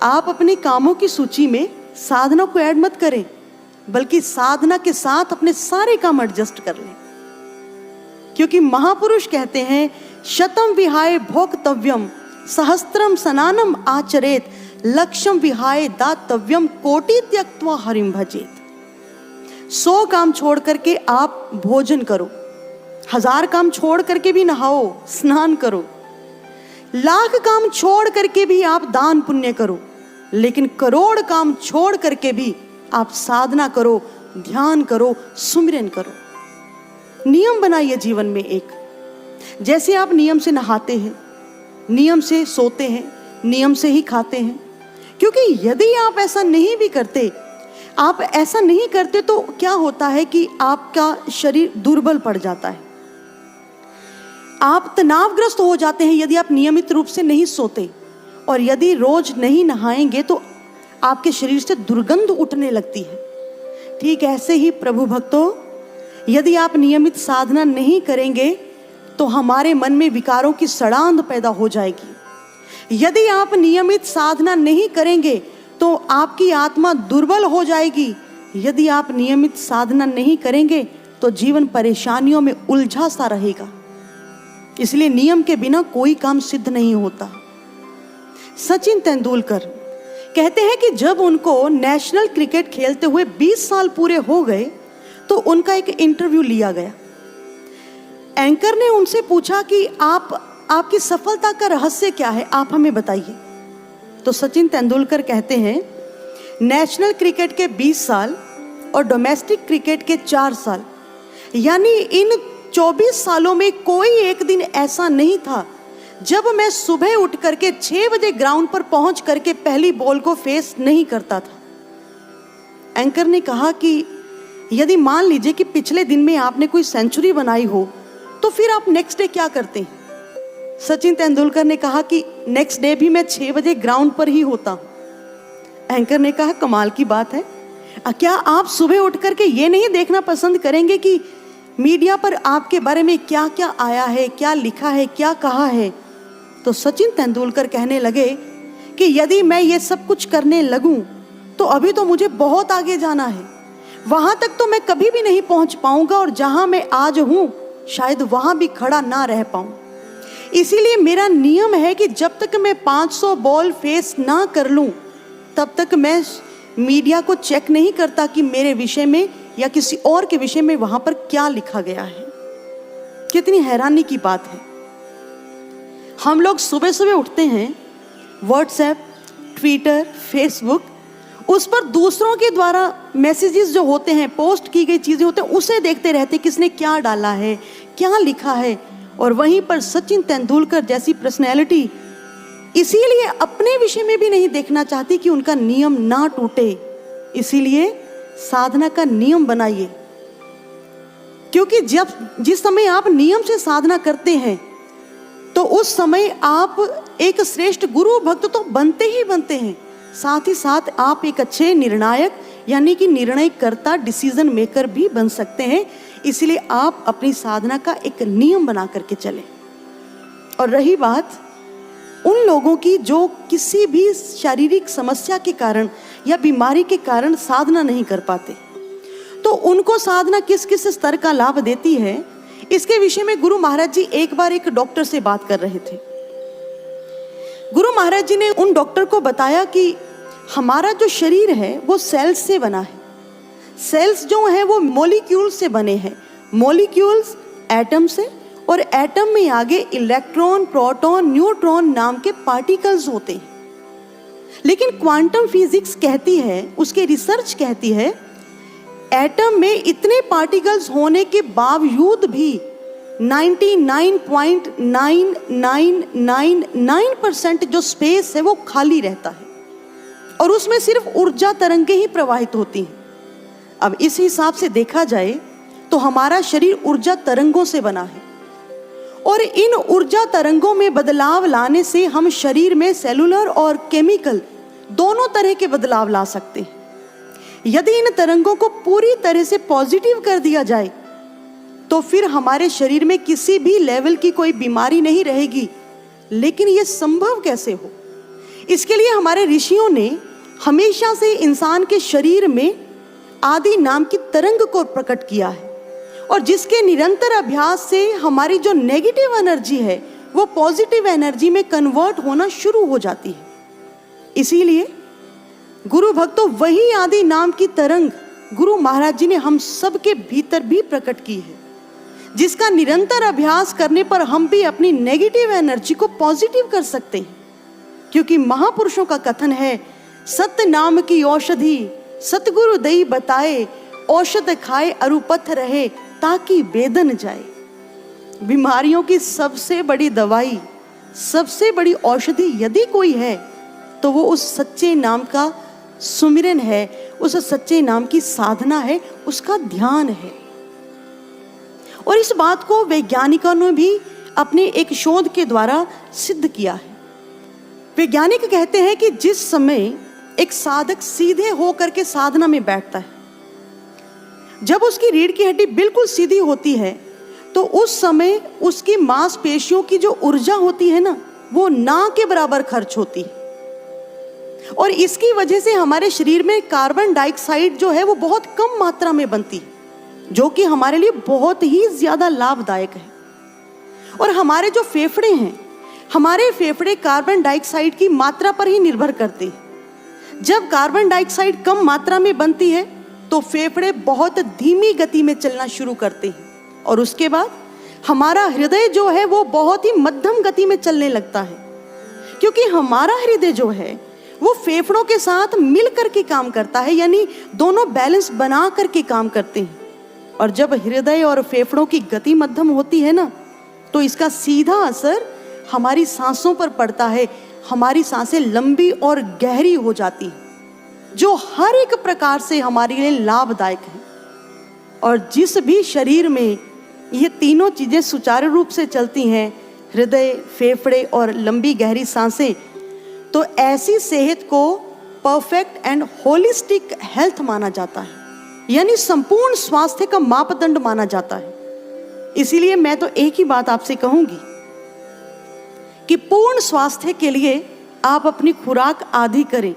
आप अपने कामों की सूची में साधना को ऐड मत करें, बल्कि साधना के साथ अपने सारे काम एडजस्ट कर लें। क्योंकि महापुरुष कहते हैं, शतम विहाय भोक्तव्यम सहस्त्रम सनानम आचरेत लक्ष्यम विहाय दातव्यम कोटि त्यक्त्वा हरिम भजेत। 100 काम छोड़ करके आप भोजन करो, 1000 काम छोड़ करके भी नहाओ, स्नान करो, 1,00,000 काम छोड़ करके भी आप दान पुण्य करो, लेकिन करोड़ काम छोड़ करके भी आप साधना करो, ध्यान करो, सुमिरन करो। नियम बनाइए जीवन में एक। जैसे आप नियम से नहाते हैं, नियम से सोते हैं, नियम से ही खाते हैं। क्योंकि यदि आप ऐसा नहीं भी करते, आप ऐसा नहीं करते तो क्या होता है कि आपका शरीर दुर्बल पड़ जाता है, आप तनावग्रस्त हो जाते हैं यदि आप नियमित रूप से नहीं सोते। और यदि रोज नहीं नहाएंगे तो आपके शरीर से दुर्गंध उठने लगती है। ठीक ऐसे ही प्रभु भक्तों, यदि आप नियमित साधना नहीं करेंगे तो हमारे मन में विकारों की सड़ांध पैदा हो जाएगी। यदि आप नियमित साधना नहीं करेंगे तो आपकी आत्मा दुर्बल हो जाएगी। यदि आप नियमित साधना नहीं करेंगे तो जीवन परेशानियों में उलझा सा रहेगा। इसलिए नियम के बिना कोई काम सिद्ध नहीं होता। सचिन तेंदुलकर कहते हैं कि जब उनको नेशनल क्रिकेट खेलते हुए 20 साल पूरे हो गए तो उनका एक इंटरव्यू लिया गया। एंकर ने उनसे पूछा कि आपकी सफलता का रहस्य क्या है, आप हमें बताइए। तो सचिन तेंदुलकर कहते हैं, नेशनल क्रिकेट के 20 साल और डोमेस्टिक क्रिकेट के 4 साल, यानी इन 24 सालों में कोई एक दिन ऐसा नहीं था जब मैं सुबह उठ करके 6 बजे ग्राउंड पर पहुंच करके पहली बॉल को फेस नहीं करता था। एंकर ने कहा कि यदि मान लीजिए कि पिछले दिन में आपने कोई सेंचुरी बनाई हो तो फिर आप नेक्स्ट डे क्या करते हैं? सचिन तेंदुलकर ने कहा कि नेक्स्ट डे भी मैं 6 बजे ग्राउंड पर ही होता हूं। एंकर ने कहा, कमाल की बात है, क्या आप सुबह उठ करके ये नहीं देखना पसंद करेंगे कि मीडिया पर आपके बारे में क्या क्या आया है, क्या लिखा है, क्या कहा है? तो सचिन तेंदुलकर कहने लगे कि यदि मैं ये सब कुछ करने लगूं तो अभी तो मुझे बहुत आगे जाना है, वहां तक तो मैं कभी भी नहीं पहुंच पाऊंगा, और जहां मैं आज हूं शायद वहां भी खड़ा ना रह पाऊं। इसीलिए मेरा नियम है कि जब तक मैं 500 बॉल फेस ना कर लूं तब तक मैं मीडिया को चेक नहीं करता कि मेरे विषय में या किसी और के विषय में वहां पर क्या लिखा गया है। कितनी हैरानी की बात है। हम लोग सुबह सुबह उठते हैं, व्हाट्सएप, ट्विटर, फेसबुक, उस पर दूसरों के द्वारा मैसेजेस जो होते हैं, पोस्ट की गई चीजें होते हैं, उसे देखते रहते किसने क्या डाला है, क्या लिखा है। और वहीं पर सचिन तेंदुलकर जैसी पर्सनैलिटी इसीलिए अपने विषय में भी नहीं देखना चाहती कि उनका नियम ना टूटे। इसीलिए साधना का नियम बनाइए, क्योंकि जिस समय आप नियम से साधना करते हैं तो उस समय आप एक श्रेष्ठ गुरु भक्त तो बनते ही बनते हैं, साथ ही साथ आप एक अच्छे निर्णायक यानी कि निर्णयकर्ता, डिसीजन मेकर भी बन सकते हैं। इसलिए आप अपनी साधना का एक नियम बना करके चलें। और रही बात उन लोगों की जो किसी भी शारीरिक समस्या के कारण या बीमारी के कारण साधना नहीं कर पाते, तो उनको साधना किस किस स्तर का लाभ देती है, इसके विषय में गुरु महाराज जी एक बार एक डॉक्टर से बात कर रहे थे। गुरु महाराज जी ने उन डॉक्टर को बताया कि हमारा जो शरीर है वो सेल्स से बना है। सेल्स जो है वो मॉलिक्यूल्स से बने हैं, मॉलिक्यूल्स एटम से, और एटम में आगे इलेक्ट्रॉन, प्रोटॉन, न्यूट्रॉन नाम के पार्टिकल्स होते हैं। लेकिन क्वांटम फिजिक्स कहती है, उसके रिसर्च कहती है, एटम में इतने पार्टिकल्स होने के बावजूद भी 99.9999% जो स्पेस है वो खाली रहता है, और उसमें सिर्फ ऊर्जा तरंगें ही प्रवाहित होती हैं। अब इस हिसाब से देखा जाए तो हमारा शरीर ऊर्जा तरंगों से बना है, और इन ऊर्जा तरंगों में बदलाव लाने से हम शरीर में सेलुलर और केमिकल दोनों तरह के बदलाव ला सकते हैं। यदि इन तरंगों को पूरी तरह से पॉजिटिव कर दिया जाए तो फिर हमारे शरीर में किसी भी लेवल की कोई बीमारी नहीं रहेगी। लेकिन यह संभव कैसे हो? इसके लिए हमारे ऋषियों ने हमेशा से इंसान के शरीर में आदि नाम की तरंग को प्रकट किया है, और जिसके निरंतर अभ्यास से हमारी जो नेगेटिव एनर्जी है वो पॉजिटिव एनर्जी में कन्वर्ट होना शुरू हो जाती है। इसीलिए गुरु भक्तों, वही आदि नाम की तरंग गुरु महाराज जी ने हम सबके भीतर भी प्रकट की है, जिसका निरंतर अभ्यास करने पर हम भी अपनी नेगेटिव एनर्जी को पॉजिटिव कर सकते हैं। क्योंकि महापुरुषों का कथन है, सत्य नाम की औषधि सतगुरु दई बताए, औषध खाए अरुपथ रहे ताकि वेदन जाए। बीमारियों की सबसे बड़ी दवाई, सबसे बड़ी औषधि यदि कोई है तो वो उस सच्चे नाम का सुमिरन है, उस सच्चे नाम की साधना है, उसका ध्यान है। और इस बात को वैज्ञानिकों ने भी अपने एक शोध के द्वारा सिद्ध किया है। वैज्ञानिक कहते हैं कि जिस समय एक साधक सीधे होकर के साधना में बैठता है, जब उसकी रीढ़ की हड्डी बिल्कुल सीधी होती है तो उस समय उसकी मांसपेशियों की जो ऊर्जा होती है ना, वो ना के बराबर खर्च होती है। और इसकी वजह से हमारे शरीर में कार्बन डाइऑक्साइड जो है वो बहुत कम मात्रा में बनती है, जो कि हमारे लिए बहुत ही ज्यादा लाभदायक है। और हमारे जो फेफड़े हैं, हमारे फेफड़े कार्बन डाइऑक्साइड की मात्रा पर ही निर्भर करते हैं। जब कार्बन डाइऑक्साइड कम मात्रा में बनती है तो फेफड़े बहुत धीमी गति में चलना शुरू करते हैं, और उसके बाद हमारा हृदय जो है वो बहुत ही मध्यम गति में चलने लगता है। क्योंकि हमारा हृदय जो है वो फेफड़ों के साथ मिल करके काम करता है, यानी दोनों बैलेंस बना करके काम करते हैं। और जब हृदय और फेफड़ों की गति मध्यम होती है ना, तो इसका सीधा असर हमारी सांसों पर पड़ता है। हमारी सांसें लंबी और गहरी हो जाती हैं, जो हर एक प्रकार से हमारे लिए लाभदायक है। और जिस भी शरीर में ये तीनों चीजें सुचारू रूप से चलती हैं, हृदय, फेफड़े और लंबी गहरी सांसें, तो ऐसी सेहत को परफेक्ट एंड होलिस्टिक हेल्थ माना जाता है, यानी संपूर्ण स्वास्थ्य का मापदंड माना जाता है। इसीलिए मैं तो एक ही बात आपसे कहूंगी कि पूर्ण स्वास्थ्य के लिए आप अपनी खुराक आधी करें,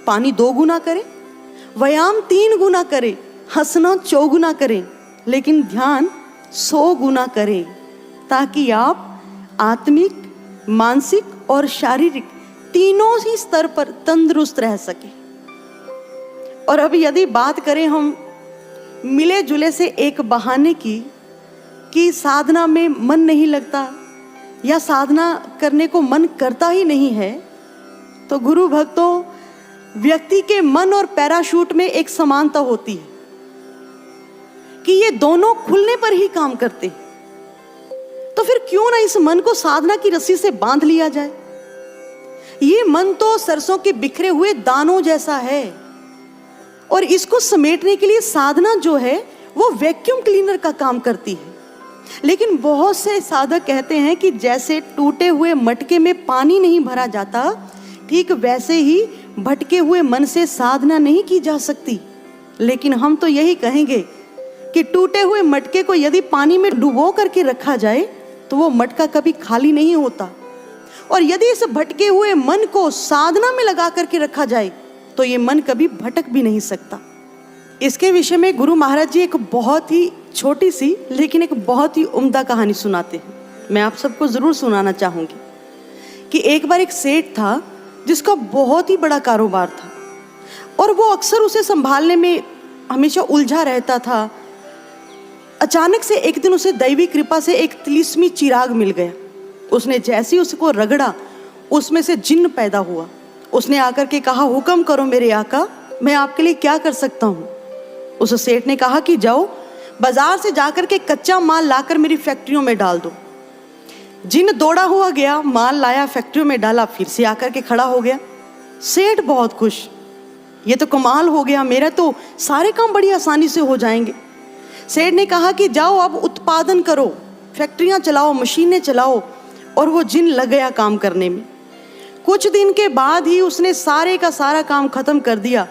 पानी 2 गुना करें, व्यायाम 3 गुना करें, हंसना 4 गुना करें, लेकिन ध्यान 100 गुना करें, ताकि आप आत्मिक, मानसिक और शारीरिक तीनों ही स्तर पर तंदुरुस्त रह सके। और अब यदि बात करें हम मिले जुले से एक बहाने की कि साधना में मन नहीं लगता या साधना करने को मन करता ही नहीं है, तो गुरु भक्तों, व्यक्ति के मन और पैराशूट में एक समानता होती है कि ये दोनों खुलने पर ही काम करते हैं। तो फिर क्यों ना इस मन को साधना की रस्सी से बांध लिया जाए। ये मन तो सरसों के बिखरे हुए दानों जैसा है, और इसको समेटने के लिए साधना जो है वो वैक्यूम क्लीनर का काम करती है। लेकिन बहुत से साधक कहते हैं कि जैसे टूटे हुए मटके में पानी नहीं भरा जाता, ठीक वैसे ही भटके हुए मन से साधना नहीं की जा सकती। लेकिन हम तो यही कहेंगे कि टूटे हुए मटके को यदि पानी में डुबो करके रखा जाए तो वो मटका कभी खाली नहीं होता, और यदि इस भटके हुए मन को साधना में लगा करके रखा जाए तो ये मन कभी भटक भी नहीं सकता। इसके विषय में गुरु महाराज जी एक बहुत ही छोटी सी लेकिन एक बहुत ही उम्दा कहानी सुनाते हैं। मैं आप सबको जरूर सुनाना चाहूंगी कि एक बार एक सेठ था जिसका बहुत ही बड़ा कारोबार था, और वो अक्सर उसे संभालने में हमेशा उलझा रहता था। अचानक से एक दिन उसे दैवी कृपा से एक तिलिस्मी चिराग मिल गया। उसने जैसे ही उसको रगड़ा, उसमें से जिन्न पैदा हुआ। उसने आकर के कहा, हुक्म करो मेरे आका, मैं आपके लिए क्या कर सकता हूँ। उस सेठ ने कहा कि जाओ बाजार से जाकर के कच्चा माल लाकर मेरी फैक्ट्रियों में डाल दो। जिन्न दौड़ा हुआ गया, माल लाया, फैक्ट्रियों में डाला, फिर से आकर के खड़ा हो गया। सेठ बहुत खुश, ये तो कमाल हो गया, मेरा तो सारे काम बड़ी आसानी से हो जाएंगे। सेठ ने कहा कि जाओ अब उत्पादन करो, फैक्ट्रियां चलाओ, मशीनें चलाओ, और वो जिन लग गया काम करने में। कुछ दिन के बाद ही उसने सारे का सारा काम खत्म कर दिया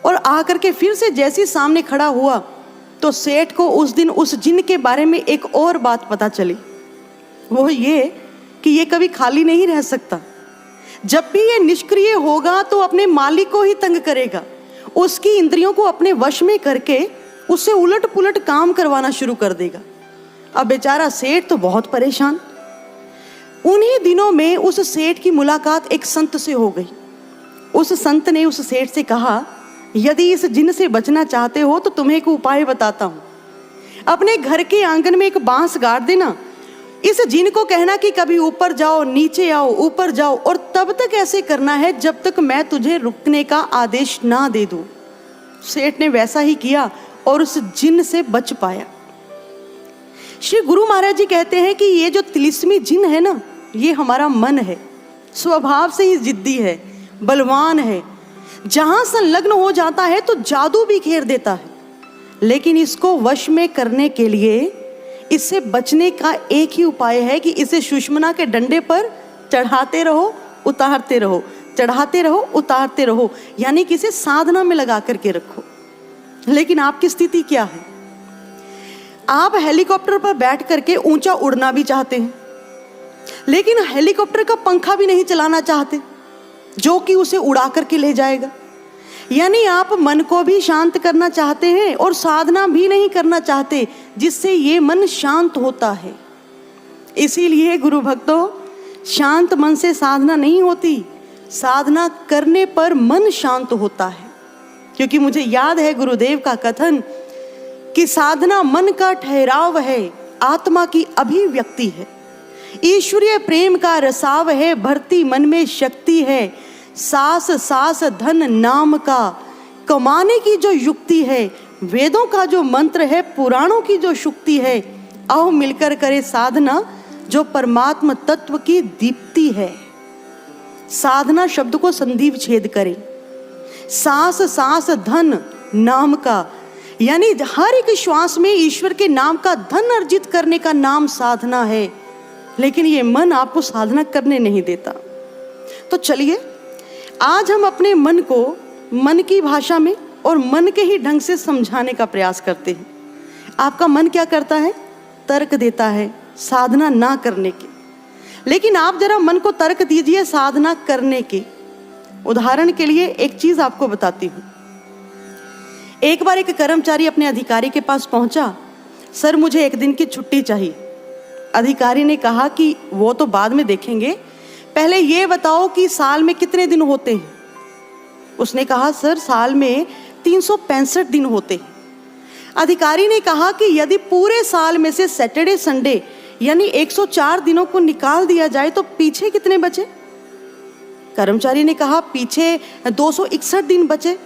और आकर के फिर से जैसे सामने खड़ा हुआ तो सेठ को उस दिन उस जिन के बारे में एक और बात पता चली। वो ये कि ये कभी खाली नहीं रह सकता। जब भी ये निष्क्रिय होगा तो अपने मालिक को ही तंग करेगा, उसकी इंद्रियों को अपने वश में करके उससे उलट पुलट काम करवाना शुरू कर देगा। अब बेचारा सेठ तो बहुत परेशान। उन्हीं दिनों में उस सेठ की मुलाकात एक संत से हो गई। उस संत ने उस सेठ से कहा, यदि इस जिन से बचना चाहते हो तो तुम्हें एक उपाय बताता हूँ। अपने घर के आंगन में एक बांस गाड़ देना, इस जिन को कहना कि कभी ऊपर जाओ, नीचे आओ, ऊपर जाओ, और तब तक ऐसे करना है जब तक मैं तुझे रुकने का आदेश ना दे दूं। सेठ ने वैसा ही किया और उस जिन से बच पाया। श्री गुरु महाराज जी कहते हैं कि ये जो तिलिस्मी जिन है ना, ये हमारा मन है, स्वभाव से ही जिद्दी है, बलवान है। जहां संलग्न हो जाता है तो जादू भी घेर देता है। लेकिन इसको वश में करने के लिए, इससे बचने का एक ही उपाय है कि इसे सुषुम्ना के डंडे पर चढ़ाते रहो, उतारते रहो, चढ़ाते रहो, उतारते रहो, यानी कि इसे साधना में लगा करके रखो। लेकिन आपकी स्थिति क्या है? आप हेलीकॉप्टर पर बैठ करके ऊंचा उड़ना भी चाहते हैं, लेकिन हेलीकॉप्टर का पंखा भी नहीं चलाना चाहते जो कि उसे उड़ा करके ले जाएगा। यानी आप मन को भी शांत करना चाहते हैं और साधना भी नहीं करना चाहते जिससे ये मन शांत होता है। इसीलिए गुरु भक्तों, शांत मन से साधना नहीं होती, साधना करने पर मन शांत होता है। क्योंकि मुझे याद है गुरुदेव का कथन कि साधना मन का ठहराव है, आत्मा की अभिव्यक्ति है, ईश्वरीय प्रेम का रसाव है, भरती मन में शक्ति है, सास सास धन नाम का कमाने की जो युक्ति है, वेदों का जो मंत्र है, पुराणों की जो शुक्ति है, आओ मिलकर करे साधना जो परमात्मा तत्व की दीप्ति है। साधना शब्द को संधि विच्छेद करें। सास सास धन नाम का, यानी हर एक श्वास में ईश्वर के नाम का धन अर्जित करने का नाम साधना है। लेकिन ये मन आपको साधना करने नहीं देता। तो चलिए आज हम अपने मन को मन की भाषा में और मन के ही ढंग से समझाने का प्रयास करते हैं। आपका मन क्या करता है? तर्क देता है साधना ना करने के। लेकिन आप जरा मन को तर्क दीजिए साधना करने के। उदाहरण के लिए एक चीज आपको बताती हूँ। एक बार एक कर्मचारी अपने अधिकारी के पास पहुंचा, सर मुझे एक दिन की छुट्टी चाहिए। अधिकारी ने कहा कि वो तो बाद में देखेंगे, पहले ये बताओ कि साल में कितने दिन होते हैं। उसने कहा सर साल में 365 दिन होते हैं। अधिकारी ने कहा कि यदि पूरे साल में से सैटरडे संडे यानी 104 दिनों को निकाल दिया जाए तो पीछे कितने बचे? कर्मचारी ने कहा पीछे 261 दिन बचे।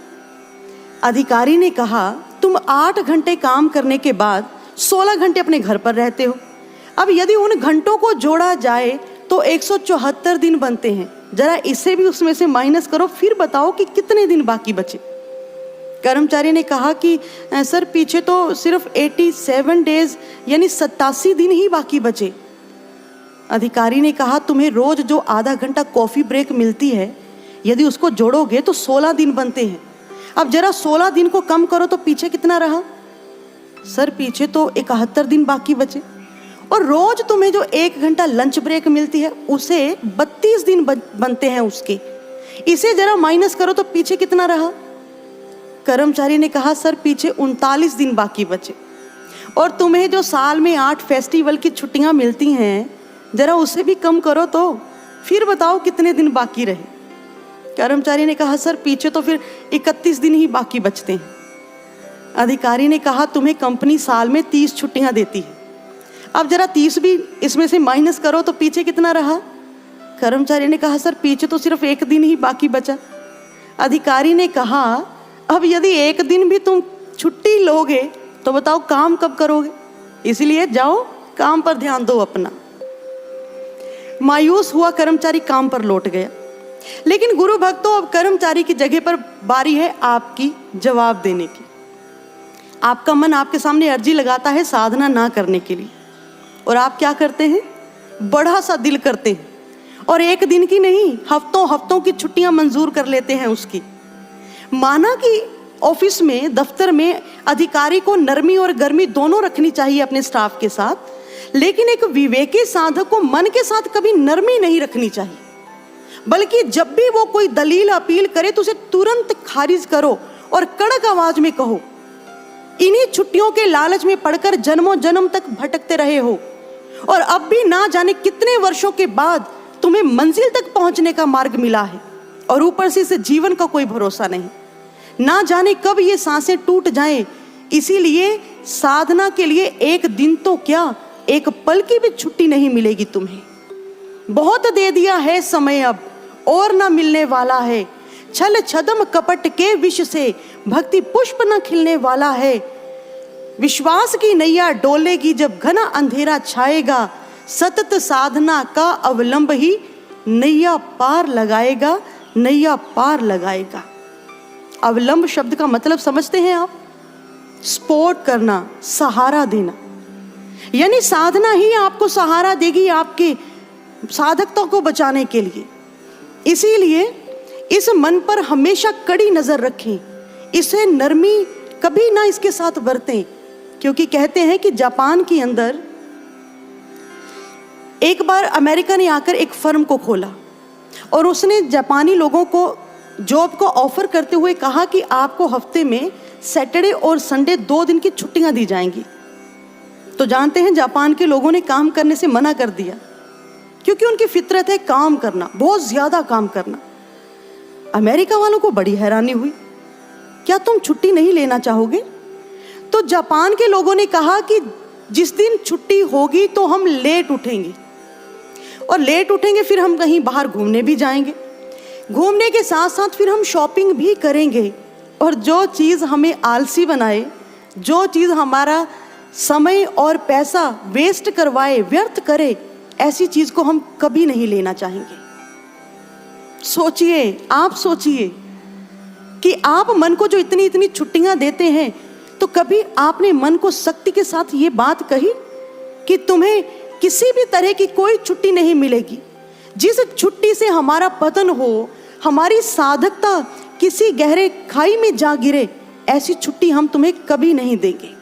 अधिकारी ने कहा तुम 8 घंटे काम करने के बाद 16 घंटे अपने घर पर रहते हो। अब यदि उन घंटों को जोड़ा जाए तो 174 दिन बनते हैं। जरा इसे भी उसमें से माइनस करो, फिर बताओ कि कितने दिन बाकी बचे। कर्मचारी ने कहा कि सर पीछे तो सिर्फ 87 डेज यानी 87 दिन ही बाकी बचे। अधिकारी ने कहा तुम्हें रोज जो आधा घंटा कॉफी ब्रेक मिलती है, यदि उसको जोड़ोगे तो 16 दिन बनते हैं। अब जरा 16 दिन को कम करो तो पीछे कितना रहा? सर पीछे तो 71 दिन बाकी बचे। और रोज तुम्हें जो 1 घंटा लंच ब्रेक मिलती है उसे 32 दिन बनते हैं उसके। इसे जरा माइनस करो तो पीछे कितना रहा? कर्मचारी ने कहा सर पीछे 39 दिन बाकी बचे। और तुम्हें जो साल में 8 फेस्टिवल की छुट्टियां मिलती हैं, जरा उसे भी कम करो तो फिर बताओ कितने दिन बाकी रहे। कर्मचारी ने कहा सर पीछे तो फिर 31 दिन ही बाकी बचते हैं। अधिकारी ने कहा तुम्हें कंपनी साल में 30 छुट्टियां देती है। अब जरा 30 भी इसमें से माइनस करो तो पीछे कितना रहा? कर्मचारी ने कहा सर पीछे तो सिर्फ 1 दिन ही बाकी बचा। अधिकारी ने कहा अब यदि 1 दिन भी तुम छुट्टी लोगे तो बताओ काम कब करोगे? इसलिए जाओ काम पर ध्यान दो अपना। मायूस हुआ कर्मचारी काम पर लौट गया। लेकिन गुरु भक्तों, अब कर्मचारी की जगह पर बारी है आपकी जवाब देने की। आपका मन आपके सामने अर्जी लगाता है साधना ना करने के लिए। और आप क्या करते हैं? बड़ा सा दिल करते हैं और एक दिन की नहीं, हफ्तों हफ्तों की छुट्टियां मंजूर कर लेते हैं उसकी। माना कि ऑफिस में, दफ्तर में अधिकारी को नरमी और गर्मी दोनों रखनी चाहिए अपने स्टाफ के साथ, लेकिन एक विवेकी साधक को मन के साथ कभी नरमी नहीं रखनी चाहिए, बल्कि जब भी वो कोई दलील अपील करे तो उसे तुरंत खारिज करो और कड़क आवाज में कहो। इन्हीं छुट्टियों के लालच में पड़कर जन्मों जन्म तक भटकते रहे हो और अब भी ना जाने कितने वर्षों के बाद तुम्हें मंजिल तक पहुंचने का मार्ग मिला है, और ऊपर से इस जीवन का कोई भरोसा नहीं। ना जाने कब ये सांसें टूट जाएं, इसीलिए साधना के लिए एक दिन तो क्या, एक पल की भी छुट्टी नहीं मिलेगी तुम्हें। बहुत दे दिया है समय, अब और ना मिलने वाला है। छल छदम कपट के विष से भक्ति पुष्प न खिलने वाला है। विश्वास की नैया डोलेगी जब घना अंधेरा छाएगा। सतत साधना का अवलंब ही नैया पार लगाएगा, नैया पार लगाएगा। अवलंब शब्द का मतलब समझते हैं आप? सपोर्ट करना, सहारा देना। यानी साधना ही आपको सहारा देगी आपके साधकता को बचाने के लिए। इसीलिए इस मन पर हमेशा कड़ी नजर रखें, इसे नरमी कभी ना इसके साथ बरतें, क्योंकि कहते हैं कि जापान के अंदर एक बार अमेरिका ने आकर एक फर्म को खोला और उसने जापानी लोगों को जॉब को ऑफर करते हुए कहा कि आपको हफ्ते में सैटरडे और संडे 2 दिन की छुट्टियां दी जाएंगी। तो जानते हैं जापान के लोगों ने काम करने से मना कर दिया, क्योंकि उनकी फितरत है काम करना, बहुत ज्यादा काम करना। अमेरिका वालों को बड़ी हैरानी हुई, क्या तुम छुट्टी नहीं लेना चाहोगे? तो जापान के लोगों ने कहा कि जिस दिन छुट्टी होगी तो हम लेट उठेंगे, और लेट उठेंगे फिर हम कहीं बाहर घूमने भी जाएंगे, घूमने के साथ साथ फिर हम शॉपिंग भी करेंगे, और जो चीज़ हमें आलसी बनाए, जो चीज़ हमारा समय और पैसा वेस्ट करवाए, व्यर्थ करे, ऐसी चीज़ को हम कभी नहीं लेना चाहेंगे। सोचिए, आप सोचिए कि आप मन को जो इतनी इतनी छुट्टियां देते हैं, तो कभी आपने मन को सख्ती के साथ ये बात कही कि तुम्हें किसी भी तरह की कोई छुट्टी नहीं मिलेगी? जिस छुट्टी से हमारा पतन हो, हमारी साधकता किसी गहरे खाई में जा गिरे, ऐसी छुट्टी हम तुम्हें कभी नहीं देंगे।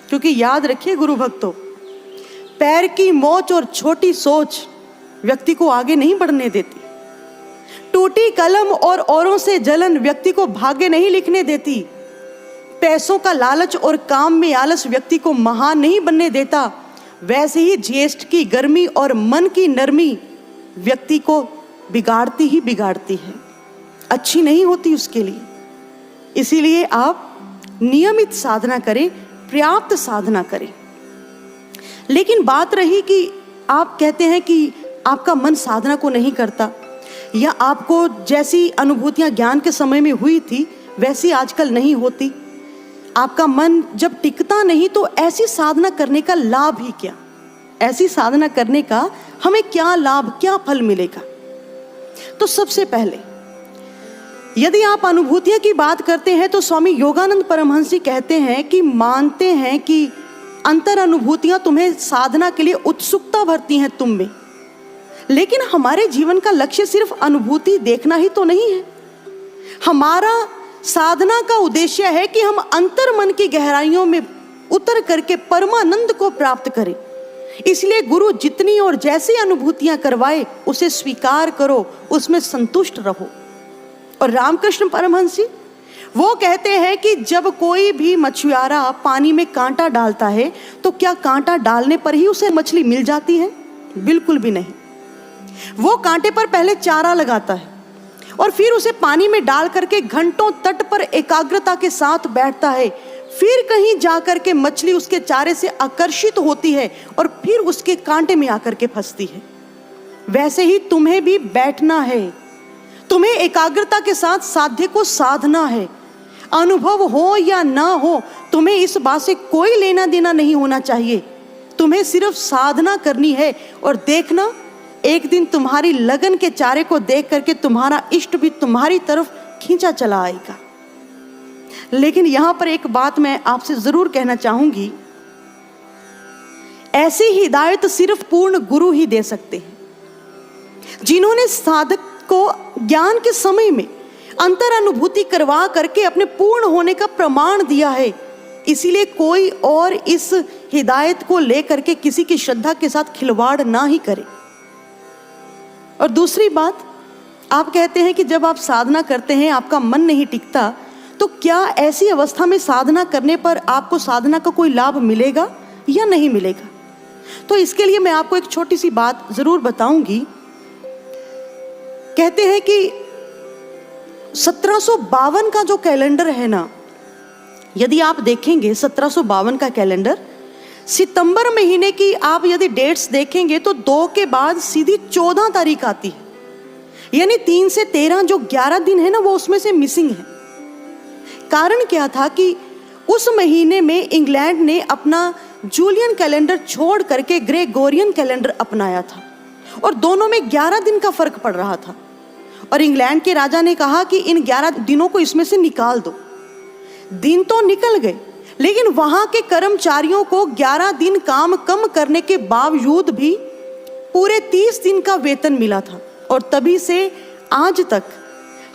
क्योंकि याद रखिए गुरु भक्तों, पैर की मोच और छोटी सोच व्यक्ति को आगे नहीं बढ़ने देती। टूटी कलम और औरों से जलन व्यक्ति को भाग्य नहीं लिखने देती। पैसों का लालच और काम में आलस व्यक्ति को महान नहीं बनने देता। वैसे ही ज्येष्ठ की गर्मी और मन की नरमी व्यक्ति को बिगाड़ती ही बिगाड़ती है, अच्छी नहीं होती उसके लिए। इसीलिए आप नियमित साधना करें, पर्याप्त साधना करें। लेकिन बात रही कि आप कहते हैं कि आपका मन साधना को नहीं करता, या आपको जैसी अनुभूतियां ज्ञान के समय में हुई थी वैसी आजकल नहीं होती, आपका मन जब टिकता नहीं, तो ऐसी साधना करने का लाभ ही क्या? ऐसी साधना करने का हमें क्या लाभ, क्या फल मिलेगा? तो सबसे पहले यदि आप अनुभूतियों की बात करते हैं तो स्वामी योगानंद परमहंस जी कहते हैं कि मानते हैं कि अंतर अनुभूतियां तुम्हें साधना के लिए उत्सुकता भरती हैं तुम में, लेकिन हमारे जीवन का लक्ष्य सिर्फ अनुभूति देखना ही तो नहीं है। हमारा साधना का उद्देश्य है कि हम अंतर मन की गहराइयों में उतर करके परमानंद को प्राप्त करें। इसलिए गुरु जितनी और जैसी अनुभूतियां करवाए उसे स्वीकार करो, उसमें संतुष्ट रहो। और रामकृष्ण परमहंस जी वो कहते हैं कि जब कोई भी मछुआरा पानी में कांटा डालता है तो क्या कांटा डालने पर ही उसे मछली मिल जाती है? बिल्कुल भी नहीं। वो कांटे पर पहले चारा लगाता है और फिर उसे पानी में डाल करके घंटों तट पर एकाग्रता के साथ बैठता है। फिर कहीं जाकर के मछली उसके चारे से आकर्षित होती है और फिर उसके कांटे में आकर के फंसती है। वैसे ही तुम्हें भी बैठना है, तुम्हें एकाग्रता के साथ साध्य को साधना है। अनुभव हो या ना हो, तुम्हें इस बात से कोई लेना देना नहीं होना चाहिए। तुम्हें सिर्फ साधना करनी है और देखना एक दिन तुम्हारी लगन के चारे को देख करके तुम्हारा इष्ट भी तुम्हारी तरफ खींचा चला आएगा। लेकिन यहां पर एक बात मैं आपसे जरूर कहना चाहूंगी, ऐसी हिदायत सिर्फ पूर्ण गुरु ही दे सकते हैं, जिन्होंने साधक को ज्ञान के समय में अंतर अनुभूति करवा करके अपने पूर्ण होने का प्रमाण दिया है। इसीलिए कोई और इस हिदायत को लेकर के किसी की श्रद्धा के साथ खिलवाड़ ना ही करे। और दूसरी बात, आप कहते हैं कि जब आप साधना करते हैं आपका मन नहीं टिकता, तो क्या ऐसी अवस्था में साधना करने पर आपको साधना का कोई लाभ मिलेगा या नहीं मिलेगा? तो इसके लिए मैं आपको एक छोटी सी बात जरूर बताऊंगी। कहते हैं कि 1752 का जो कैलेंडर है ना, यदि आप देखेंगे 1752 का कैलेंडर, सितंबर महीने की आप यदि डेट्स देखेंगे तो 2 के बाद सीधी 14 तारीख आती है, यानी 3 से 13 जो 11 दिन है ना, वो उसमें से मिसिंग है। कारण क्या था कि उस महीने में इंग्लैंड ने अपना जूलियन कैलेंडर छोड़ करके ग्रेगोरियन कैलेंडर अपनाया था, और दोनों में 11 दिन का फर्क पड़ रहा था। और इंग्लैंड के राजा ने कहा कि इन 11 दिनों को इसमें से निकाल दो। दिन तो निकल गए, लेकिन वहां के कर्मचारियों को 11 दिन काम कम करने के बावजूद भी पूरे 30 दिन का वेतन मिला था। और तभी से आज तक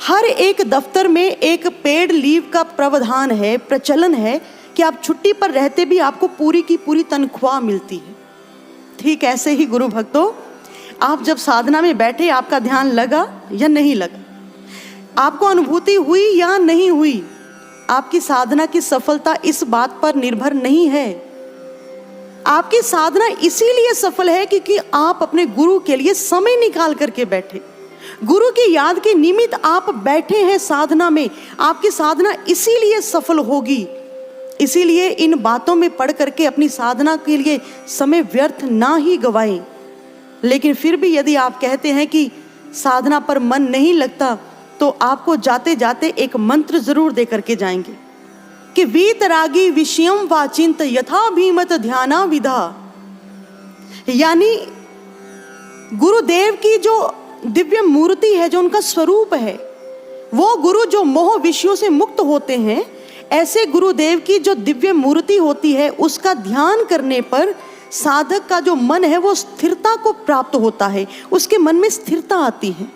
हर एक दफ्तर में एक पेड लीव का प्रावधान है, प्रचलन है कि आप छुट्टी पर रहते भी आपको पूरी की पूरी तनख्वाह मिलती है। ठीक ऐसे ही गुरु भक्तों, आप जब साधना में बैठे, आपका ध्यान लगा या नहीं लगा, आपको अनुभूति हुई या नहीं हुई, आपकी साधना की सफलता इस बात पर निर्भर नहीं है। आपकी साधना इसीलिए सफल है क्योंकि आप अपने गुरु के लिए समय निकाल करके बैठे, गुरु की याद के निमित्त आप बैठे हैं साधना में। आपकी साधना इसीलिए सफल होगी। इसीलिए इन बातों में पढ़ करके अपनी साधना के लिए समय व्यर्थ ना ही गवाएं। लेकिन फिर भी यदि आप कहते हैं कि साधना पर मन नहीं लगता, तो आपको जाते जाते एक मंत्र जरूर दे करके जाएंगे कि वीतरागी विषयम वाचिंत यथा भीमत ध्याना विधा। यानी गुरुदेव की जो दिव्य मूर्ति है, जो उनका स्वरूप है, वो गुरु जो मोह विषयों से मुक्त होते हैं, ऐसे गुरुदेव की जो दिव्य मूर्ति होती है, उसका ध्यान करने पर साधक का जो मन है वो स्थिरता को प्राप्त होता है, उसके मन में स्थिरता आती है।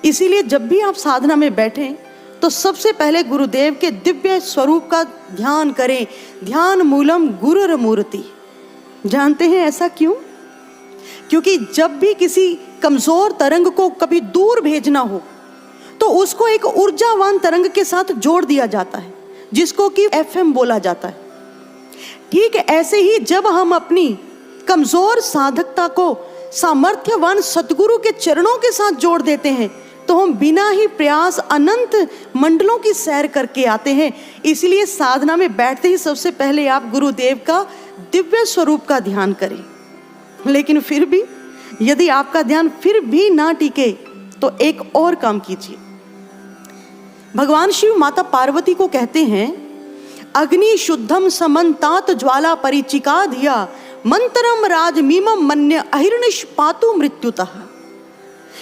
इसीलिए जब भी आप साधना में बैठें तो सबसे पहले गुरुदेव के दिव्य स्वरूप का ध्यान करें। ध्यान मूलम गुरुर मूर्ति। जानते हैं ऐसा क्यों? क्योंकि जब भी किसी कमजोर तरंग को कभी दूर भेजना हो तो उसको एक ऊर्जावान तरंग के साथ जोड़ दिया जाता है, जिसको कि FM बोला जाता है। ठीक ऐसे ही जब हम अपनी कमजोर साधकता को सामर्थ्यवान सतगुरु के चरणों के साथ जोड़ देते हैं, तो हम बिना ही प्रयास अनंत मंडलों की सैर करके आते हैं। इसलिए साधना में बैठते ही सबसे पहले आप गुरुदेव का दिव्य स्वरूप का ध्यान करें। लेकिन फिर भी यदि आपका ध्यान फिर भी ना टिके, तो एक और काम कीजिए। भगवान शिव माता पार्वती को कहते हैं, अग्नि शुद्धम समन्तात ज्वाला परिचिका धिया मंत्रम राज मीमम मन्य अहिर्निश पातु मृत्युतः।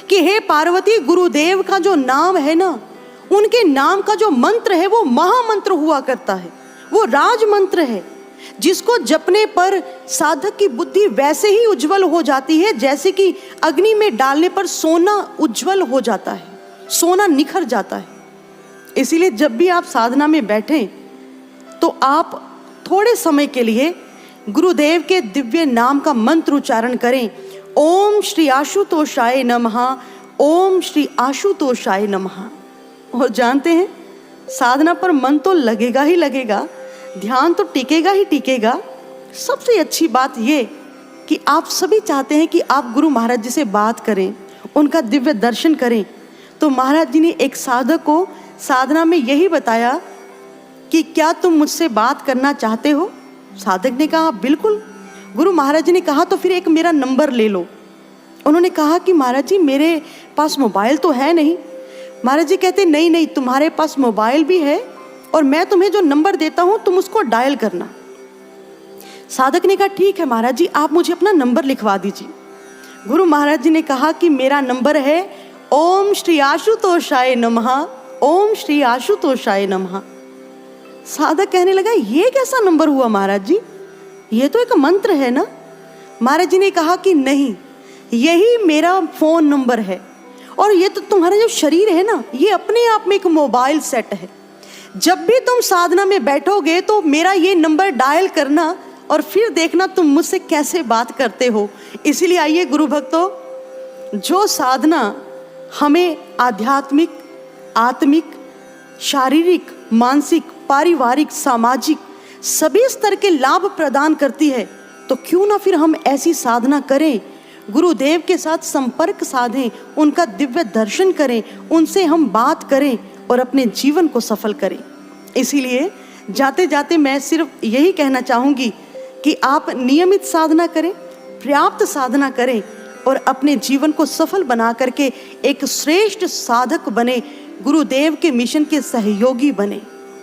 कि हे पार्वती, गुरुदेव का जो नाम है ना, उनके नाम का जो मंत्र है वो महामंत्र हुआ करता है, वो राज मंत्र है, जिसको जपने पर साधक की बुद्धि वैसे ही उज्जवल हो जाती है जैसे कि अग्नि में डालने पर सोना उज्जवल हो जाता है, सोना निखर जाता है। इसीलिए जब भी आप साधना में बैठें तो आप थोड़े समय के लिए गुरुदेव के दिव्य नाम का मंत्र उच्चारण करें। ओम श्री आशुतोषाय नमः, ओम श्री आशुतोषाय नमः। और जानते हैं, साधना पर मन तो लगेगा ही लगेगा, ध्यान तो टिकेगा ही टिकेगा। सबसे अच्छी बात ये कि आप सभी चाहते हैं कि आप गुरु महाराज जी से बात करें, उनका दिव्य दर्शन करें। तो महाराज जी ने एक साधक को साधना में यही बताया कि क्या तुम मुझसे बात करना चाहते हो? साधक ने कहा बिल्कुल। गुरु महाराज जी ने कहा तो फिर एक मेरा नंबर ले लो। उन्होंने कहा कि महाराज जी मेरे पास मोबाइल तो है नहीं। महाराज जी कहते नहीं नहीं, तुम्हारे पास मोबाइल भी है और मैं तुम्हें जो नंबर देता हूं तुम उसको डायल करना। साधक ने कहा ठीक है महाराज जी, आप मुझे अपना नंबर लिखवा दीजिए। गुरु महाराज जी ने कहा कि मेरा नंबर है ओम श्री आशुतोषाय नमः, ओम श्री आशुतोषाय नमः। साधक कहने लगा ये कैसा नंबर हुआ महाराज जी, ये तो एक मंत्र है ना। महाराज जी ने कहा कि नहीं, यही मेरा फोन नंबर है, और ये तो तुम्हारा जो शरीर है ना, ये अपने आप में एक मोबाइल सेट है। जब भी तुम साधना में बैठोगे तो मेरा ये नंबर डायल करना और फिर देखना तुम मुझसे कैसे बात करते हो। इसीलिए आइए गुरु भक्तों, जो साधना हमें आध्यात्मिक, आत्मिक, शारीरिक, मानसिक, पारिवारिक, सामाजिक सभी स्तर के लाभ प्रदान करती है, तो क्यों ना फिर हम ऐसी साधना करें, गुरुदेव के साथ संपर्क साधें, उनका दिव्य दर्शन करें, उनसे हम बात करें और अपने जीवन को सफल करें। इसीलिए जाते जाते मैं सिर्फ यही कहना चाहूँगी कि आप नियमित साधना करें, पर्याप्त साधना करें और अपने जीवन को सफल बना करके एक श्रेष्ठ साधक बने, गुरुदेव के मिशन के सहयोगी बने।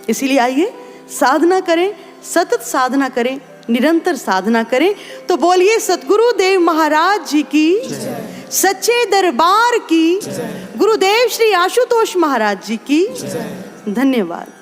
इसीलिए आइए साधना करें, सतत साधना करें, निरंतर साधना करें। तो बोलिए सतगुरु देव महाराज जी की, सच्चे दरबार की, गुरुदेव श्री आशुतोष महाराज जी की धन्यवाद।